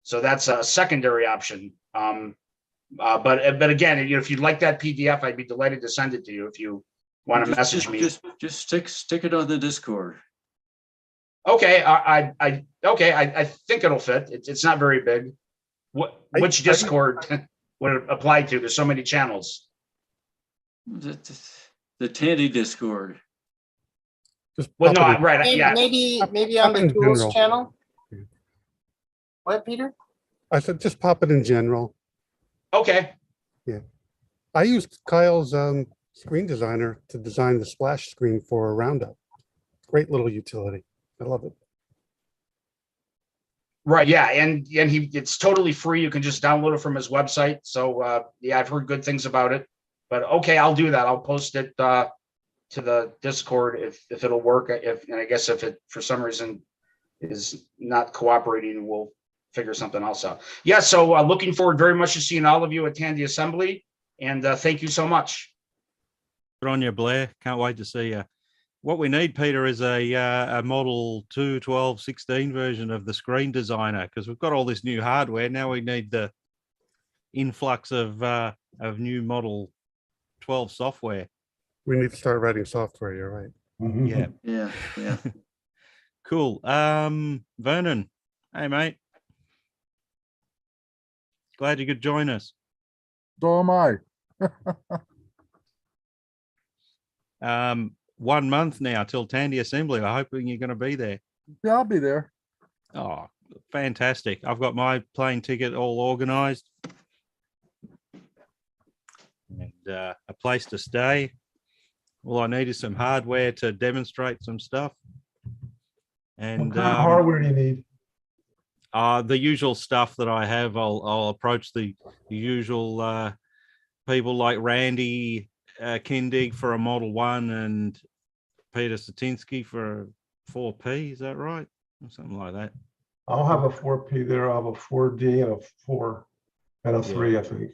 So that's a secondary option. But again, if you'd like that PDF, I'd be delighted to send it to you if you want to message me. Just stick it on the Discord. Okay, I think it'll fit. It's not very big. Which Discord would it apply to? There's so many channels. The Tandy Discord. Well, no, right. Yeah, Maybe on the tools channel. What, Peter? I said just pop it in general. Okay. Yeah, I used Kyle's screen designer to design the splash screen for a Roundup. Great little utility. I love it. Right, yeah, and it's totally free. You can just download it from his website. So yeah, I've heard good things about it. But okay, I'll do that. I'll post it to the Discord if it'll work. And I guess if it for some reason is not cooperating, we'll figure something else out. Yeah, so looking forward very much to seeing all of you at Tandy Assembly, and thank you so much. Good on you, Blair. Can't wait to see you. What we need, Peter, is a Model 2, 12, 16 version of the screen designer, because we've got all this new hardware. Now we need the influx of new Model 12 software. We need to start writing software. You're right. Yeah. Yeah. Cool. Vernon. Hey, mate. Glad you could join us. So am I. 1 month now till Tandy Assembly. I'm hoping you're going to be there. Yeah, I'll be there. Oh, fantastic. I've got my plane ticket all organized and a place to stay. All I need is some hardware to demonstrate some stuff. And What kind of hardware do you need? the usual stuff that I have. I'll approach the usual people like Randy Kindig for a Model 1 and Peter Satinsky for a 4P. Is that right? Or something like that. I'll have a 4P there. I'll have a 4D and a 4 and a 3, I think.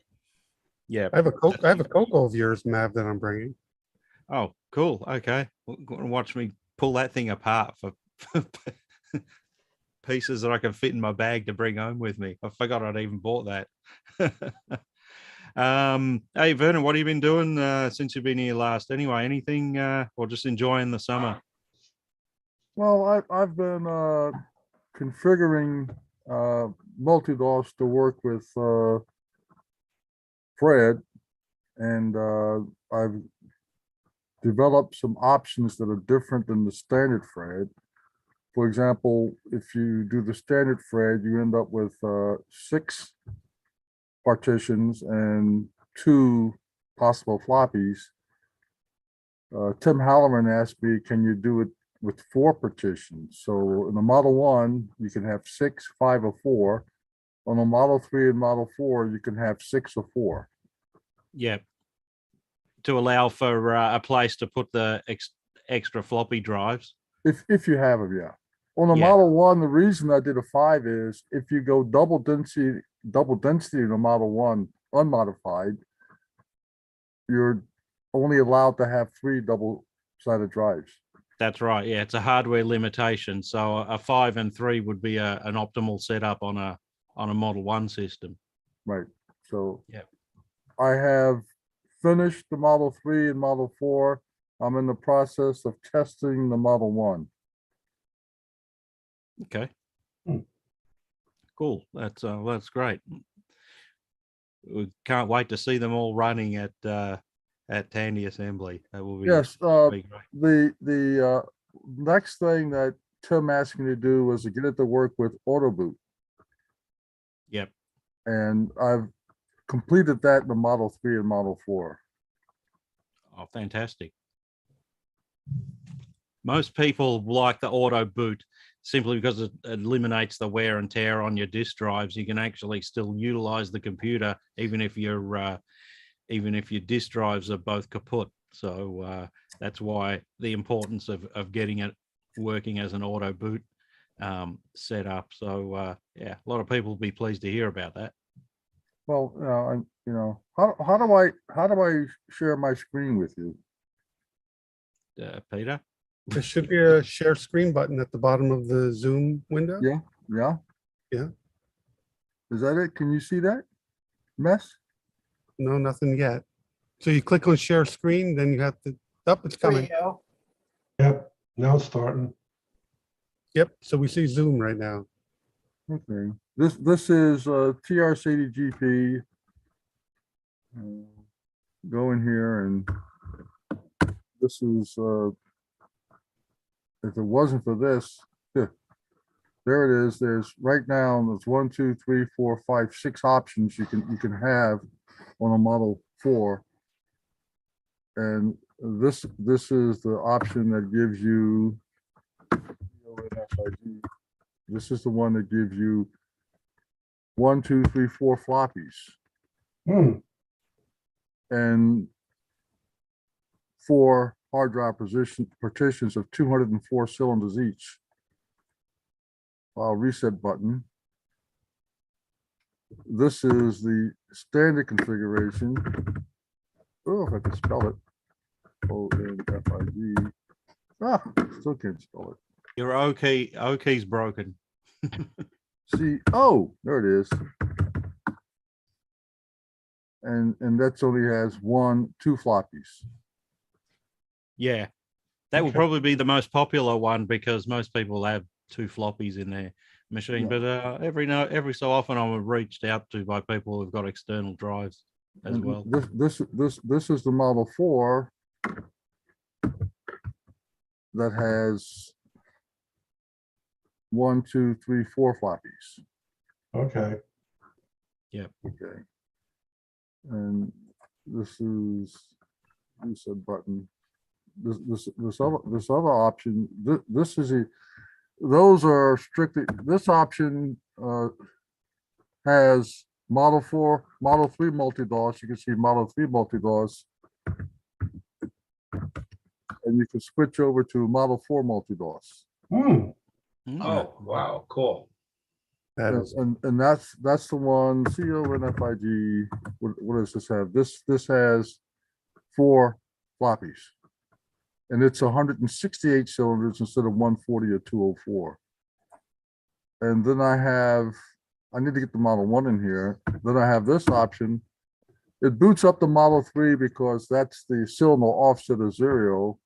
Yeah. I have a Coco of yours, Mav, that I'm bringing. Oh, cool. Okay. Watch me pull that thing apart for pieces that I can fit in my bag to bring home with me. I forgot I'd even bought that. Hey, Vernon, what have you been doing since you've been here last? Anyway, anything or just enjoying the summer? Well, I've been configuring multi-DOS to work with Fred, and I've developed some options that are different than the standard Fred. For example, if you do the standard Fred, you end up with 6 partitions and 2 possible floppies. Tim Halloran asked me, can you do it with 4 partitions? So in the Model 1, you can have 6, 5, or 4. On the Model 3 and Model 4, you can have 6 or 4. Yeah. To allow for a place to put the extra floppy drives. If you have them, yeah. On the Yeah. Model 1, the reason I did a 5 is if you go double density in the Model 1 unmodified, you're only allowed to have 3 double-sided drives. That's right. Yeah, it's a hardware limitation. So a 5 and 3 would be an optimal setup on a Model 1 system. Right. So yeah, I have finished the Model 3 and Model 4. I'm in the process of testing the Model 1. Okay. Cool. That's great. We can't wait to see them all running at Tandy Assembly. That will be Yes. be great. The next thing that Tim asked me to do was to get it to work with Auto Boot. Yep. And I've completed that in the Model 3 and Model 4. Oh, fantastic. Most people like the auto boot simply because it eliminates the wear and tear on your disk drives. You can actually still utilize the computer even if your disk drives are both kaput. So that's why the importance of getting it working as an auto boot setup. So yeah, a lot of people will be pleased to hear about that. Well, how do I share my screen with you? Peter? There should be a share screen button at the bottom of the Zoom window. Yeah. Yeah. Is that it? Can you see that mess? No, nothing yet. So you click on share screen, then you have to, it's coming. Yep, now it's starting. Yep, so we see Zoom right now. Okay. This is TRS-80 GP. Go in here, and this is if it wasn't for this, there it is. There's right now there's 1, 2, 3, 4, 5, 6 options you can have on a Model 4. And this is the option that gives you, this is the one that gives you 1, 2, 3, 4 floppies. And 4 hard drive partitions of 204 cylinders each. File reset button. This is the standard configuration. Oh, if I can spell it. O-N-F-I-D. Ah, still can't spell it. Your okey's broken. See, oh, there it is. And that's only has 1, 2 floppies. Yeah, that will Okay. probably be the most popular one because most people have 2 floppies in their machine. But every so often I'm reached out to by people who've got external drives as And well. This is the Model 4 that has 1, 2, 3, 4 floppies. Okay. Yep. Okay. And this is, you said button. This other option, this is those are strictly, this option has Model 4, Model 3 multi-DOS. You can see Model 3 multi-DOS. And you can switch over to Model 4 multi-DOS. Hmm. Oh, wow, cool. And that's the one. See over in FIG. What does this have? This has 4 floppies, and it's 168 cylinders instead of 140 or 204. And then I need to get the Model 1 in here. Then I have this option. It boots up the Model 3 because that's the cylinder offset of zero.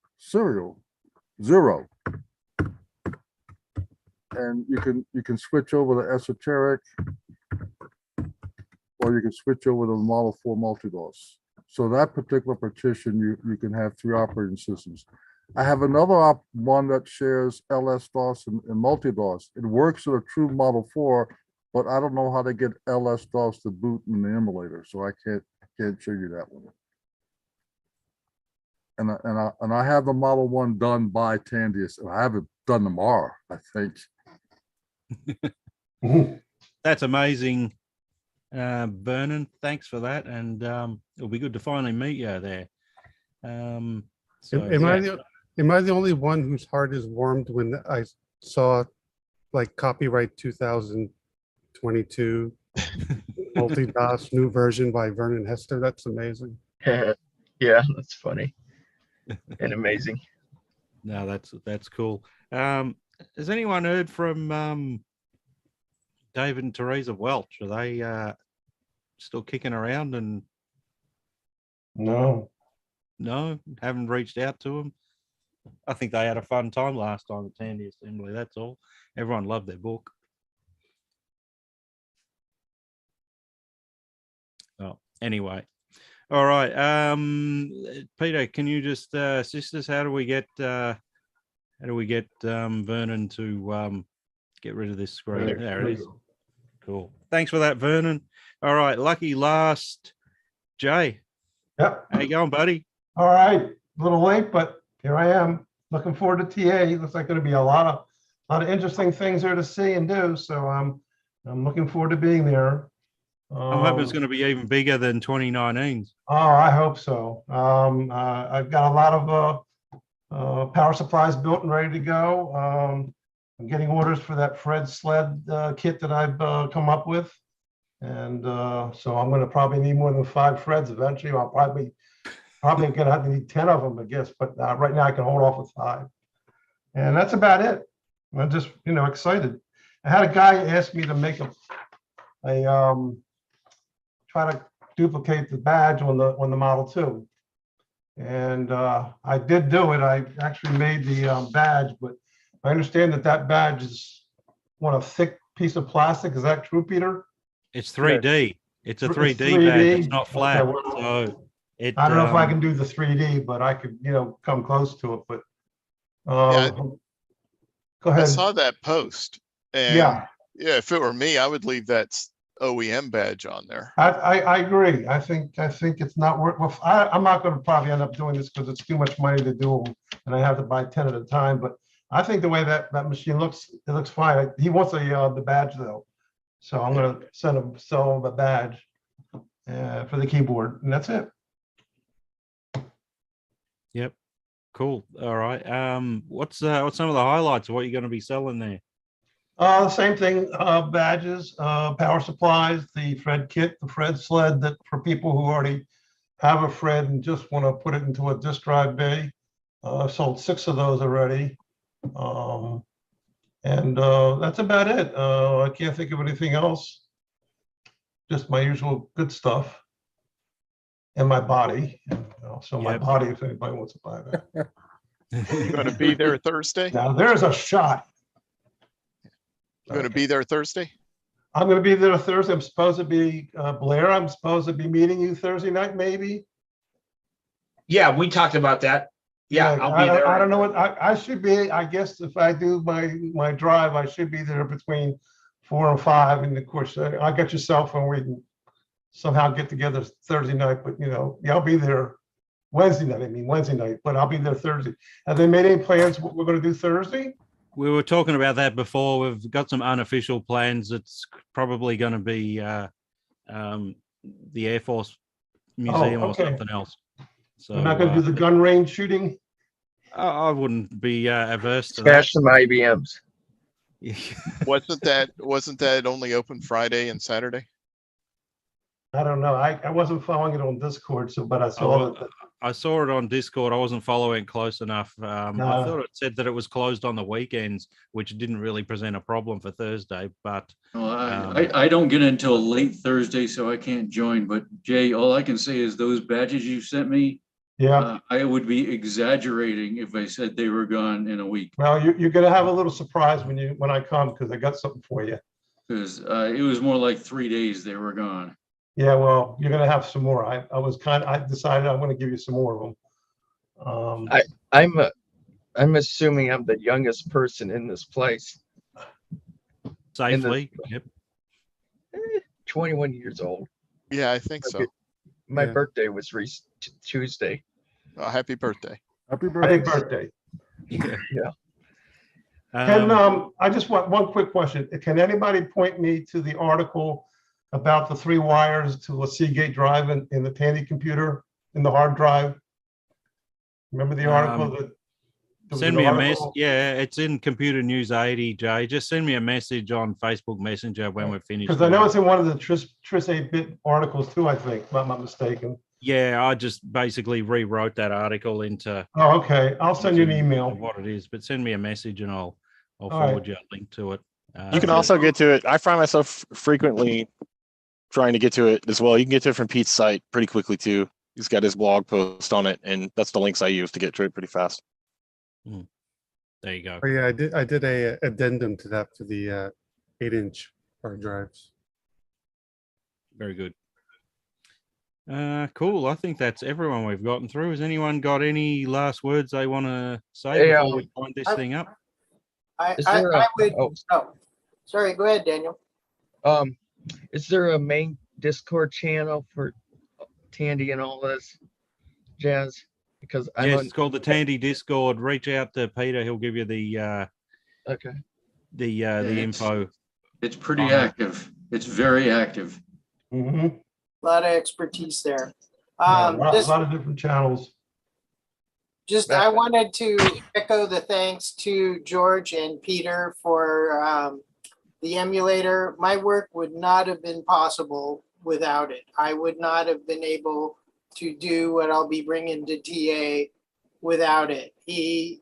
And you can switch over to esoteric, or you can switch over to the Model 4 multi-DOS. So that particular partition, you can have 3 operating systems. I have another one that shares LS-DOS and multi-DOS. It works with a true Model 4, but I don't know how to get LS-DOS to boot in the emulator, so I can't show you that one. And I have the Model 1 done by Tandy. I have it done tomorrow, I think. That's amazing, Vernon. Thanks for that, and it'll be good to finally meet you there. So, am I the only one whose heart is warmed when I saw like copyright 2022 multi-DOS new version by Vernon Hester? That's amazing. Yeah, that's funny and amazing. No, that's cool. Has anyone heard from David and Teresa Welch? Are they still kicking around? And no, haven't reached out to them. I think they had a fun time last time at Tandy Assembly. That's all. Everyone loved their book. Oh, anyway. All right. Peter, can you just assist us? How do we get Vernon to get rid of this screen? There it is. Cool. Thanks for that, Vernon. All right. Lucky last, Jay. Yep. How you going, buddy? All right. A little late, but here I am. Looking forward to TA. Looks like going to be a lot of interesting things there to see and do. So I'm looking forward to being there. I'm hoping it's going to be even bigger than 2019's. Oh, I hope so. I've got a lot of power supplies built and ready to go. I'm getting orders for that Fred sled kit that I've come up with. And so I'm going to probably need more than 5 Freds eventually. I'll probably going to have to need 10 of them, I guess. But right now I can hold off with 5. And that's about it. I'm just, excited. I had a guy ask me to make try to duplicate the badge on the Model 2. And I did do it. I actually made the badge, but I understand that badge is a thick piece of plastic. Is that true, Peter? It's 3D. It's a 3D, 3D badge. It's not flat. Okay, well, So I don't know if I can do the 3D, but I could, come close to it. But go ahead. I saw that post, and yeah, if it were me, I would leave that OEM badge on there. I agree. I think it's not worth. Well, I'm not going to probably end up doing this because it's too much money to do them, and I have to buy 10 at a time. But I think the way that machine looks, it looks fine. He wants the badge though, so I'm going to sell him a badge for the keyboard, and that's it. Yep. Cool. All right. What's some of the highlights of what you're going to be selling there? The same thing, badges, power supplies, the Fred kit, the Fred sled that for people who already have a Fred and just want to put it into a disk drive bay. I've sold 6 of those already. And that's about it. I can't think of anything else. Just my usual good stuff. And my body. And also my body, if anybody wants to buy that. You going to be there Thursday? Now, there's a shot. You going to be there Thursday? I'm going to be there Thursday. I'm supposed to be, Blair, I'm supposed to be meeting you Thursday night, maybe. Yeah, we talked about that. Yeah, I'll be there. I don't know what, I should be, I guess if I do my drive, I should be there between 4 and 5. And of course, I got your cell phone. We can somehow get together Thursday night, but yeah, I'll be there Wednesday night, but I'll be there Thursday. Have they made any plans what we're going to do Thursday? We were talking about that before. We've got some unofficial plans. It's probably going to be the Air Force Museum or something else. So We're not going to do the gun range shooting? I wouldn't be averse to Smash that. some IBMs. Wasn't that only open Friday and Saturday? I don't know. I wasn't following it on Discord, but I saw that. I saw it on Discord. I wasn't following close enough. I thought it said that it was closed on the weekends, which didn't really present a problem for Thursday. But I don't get until late Thursday, so I can't join. But Jay, all I can say is those badges you sent me. Yeah, I would be exaggerating if I said they were gone in a week. Well, you're going to have a little surprise when I come because I got something for you. Because it was more like 3 days they were gone. Yeah, well, you're going to have some more. I decided I'm going to give you some more of them. I'm assuming I'm the youngest person in this place. Safely, yep. 21 years old. Yeah, I think so. My birthday was Tuesday. Oh, happy birthday. Happy birthday. Happy birthday. Yeah. And I just want one quick question. Can anybody point me to the article about the 3 wires to a Seagate drive in the Tandy computer, in the hard drive? Remember the article send me a message. Yeah, it's in Computer News 80, Jay. Just send me a message on Facebook Messenger when we're finished. Because I know it's in one of the TRS 8-bit articles too, I think, if I'm not mistaken. Yeah, I just basically rewrote that article into. Oh, okay. I'll send you an email. What it is, but send me a message and I'll All forward right. you a link to it. You can also get to it. I find myself frequently trying to get to it as well. You can get to it from Pete's site pretty quickly too. He's got his blog post on it, and that's the links I use to get to it pretty fast. There you go. Oh yeah, I did a addendum to that for the 8-inch hard drives. Very good. Cool. I think that's everyone we've gotten through. Has anyone got any last words they want to say before we wind this thing up? I would. Oh, sorry. Go ahead, Daniel. Is there a main Discord channel for Tandy and all this jazz? Because Yes, it's called the Tandy Discord. Reach out to Peter. He'll give you the the info. It's pretty active. It's very active. Mm-hmm. A lot of expertise there. A lot of different channels. I wanted to echo the thanks to George and Peter for the emulator. My work would not have been possible without it. I would not have been able to do what I'll be bringing to TA without it. He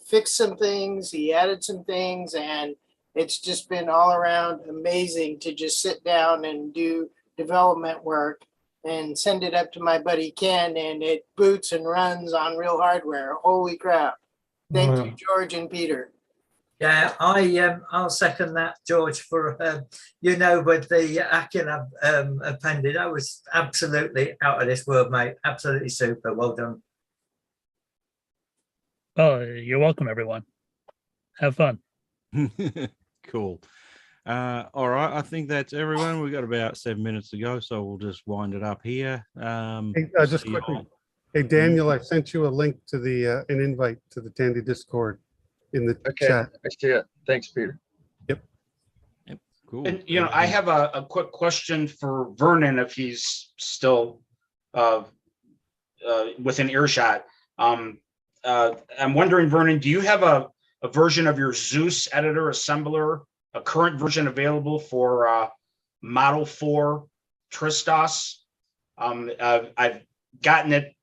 fixed some things, he added some things, and it's just been all around amazing to just sit down and do development work and send it up to my buddy Ken, and it boots and runs on real hardware. Holy crap. Thank you, George and Peter. Yeah, I'll second that, George, for with the hacking appended. That was absolutely out of this world, mate. Absolutely super. Well done. Oh, you're welcome, everyone. Have fun. Cool. All right, I think that's everyone. We've got about 7 minutes to go, so we'll just wind it up here. Hey, just quickly. Hey, Daniel, I sent you a link to the an invite to the Tandy Discord in the chat. I see it. Thanks, Peter. Yep. Cool. And I have a quick question for Vernon if he's still within earshot. I'm wondering, Vernon, do you have a version of your Zeus editor assembler, a current version available for Model 4 Tristos? I've gotten it,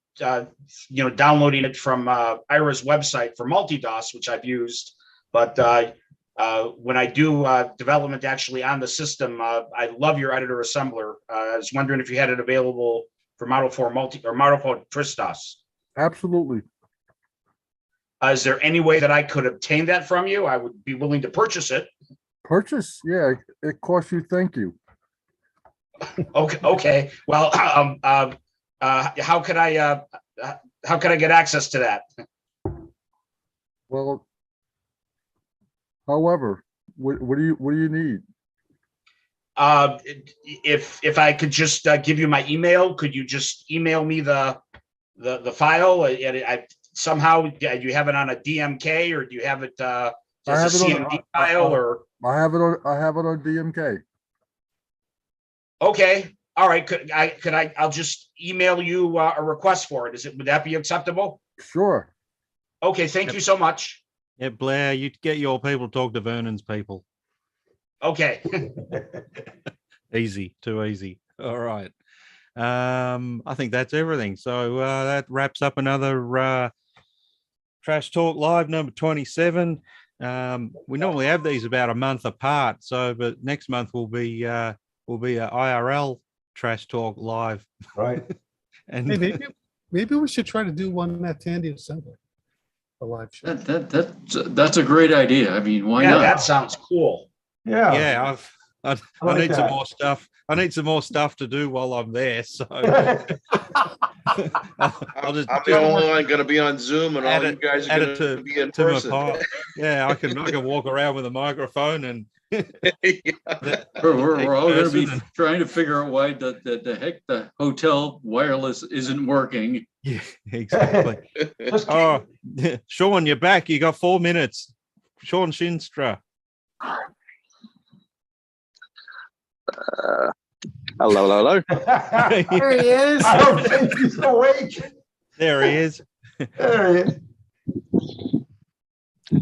downloading it from Ira's website for multi-DOS, which I've used. But when I do development actually on the system, I love your editor assembler. I was wondering if you had it available for Model 4 Model 4 Tristos. Absolutely. Is there any way that I could obtain that from you? I would be willing to purchase it. Purchase? Yeah, it costs you. Thank you. Okay. Okay. Well, how could I get access to that? Well, however, what do you need? If I could just give you my email, could you just email me the file? Somehow, do you have it on a DMK, or do you have it as a CMD file, or? I have it on DMK. Okay. All right. I'll just email you a request for it. Would that be acceptable? Sure. Okay. Thank you so much. Yeah, Blair, you get your people to talk to Vernon's people. Okay. Easy, too easy. All right. I think that's everything. So that wraps up another Trash Talk Live number 27. We normally have these about a month apart. So, but next month will be a IRL Trash Talk Live. Right. And Hey, maybe we should try to do one at Tandy Assembly, a live show. That's a great idea. I mean, why Yeah, not? that sounds cool. Yeah. Yeah, I like need some that. more stuff. I need some more stuff to do while I'm there. So I'll just I'm the only one going to be on Zoom, and all you guys are going to be in to my person. pile. Yeah, I can walk around with a microphone and We're all going to be person trying to figure out why the heck the hotel wireless isn't working. yeah, exactly. Oh, Sean, you're back. You got 4 minutes. Sean Shinstra. Hello. There he is. I don't think he's awake. There he is. There he is.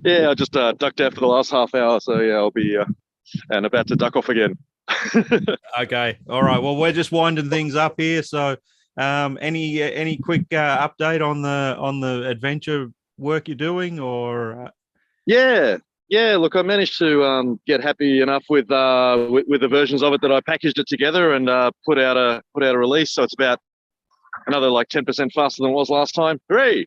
Yeah, I just ducked out for the last half hour, so yeah, I'll be and about to duck off again. Okay. All right. Well, we're just winding things up here. So, any quick update on the adventure work you're doing, or? Yeah. Look, I managed to get happy enough with the versions of it that I packaged it together and put out a release. So it's about another like 10% faster than it was last time. Hooray!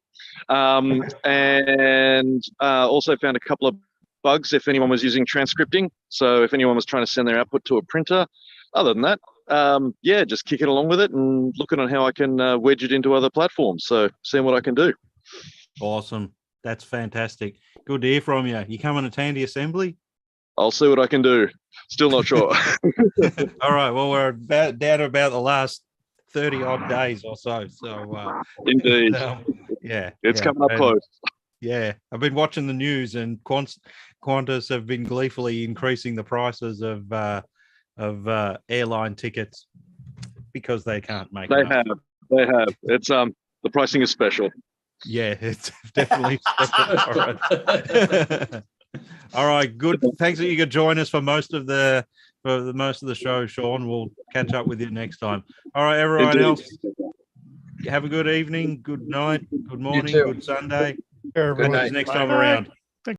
And also found a couple of bugs if anyone was using transcripting. So if anyone was trying to send their output to a printer. Other than that, yeah, just kicking along with it and looking on how I can wedge it into other platforms. So seeing what I can do. Awesome. That's fantastic. Good to hear from you. You coming to Tandy Assembly? I'll see what I can do. Still not sure. All right. Well, we're down to about the last 30 odd days or so. So indeed, yeah, it's coming up close. Yeah, I've been watching the news, and Qantas have been gleefully increasing the prices of airline tickets because they can't make. They have. It's the pricing is special. Yeah, it's definitely special. All right. All right, good. Thanks that you could join us for most of the show, Sean. We'll catch up with you next time. All right, everyone Indeed. else, have a good evening, good night, good morning, too. good Sunday. Sure, Catch us night. next Bye. time around.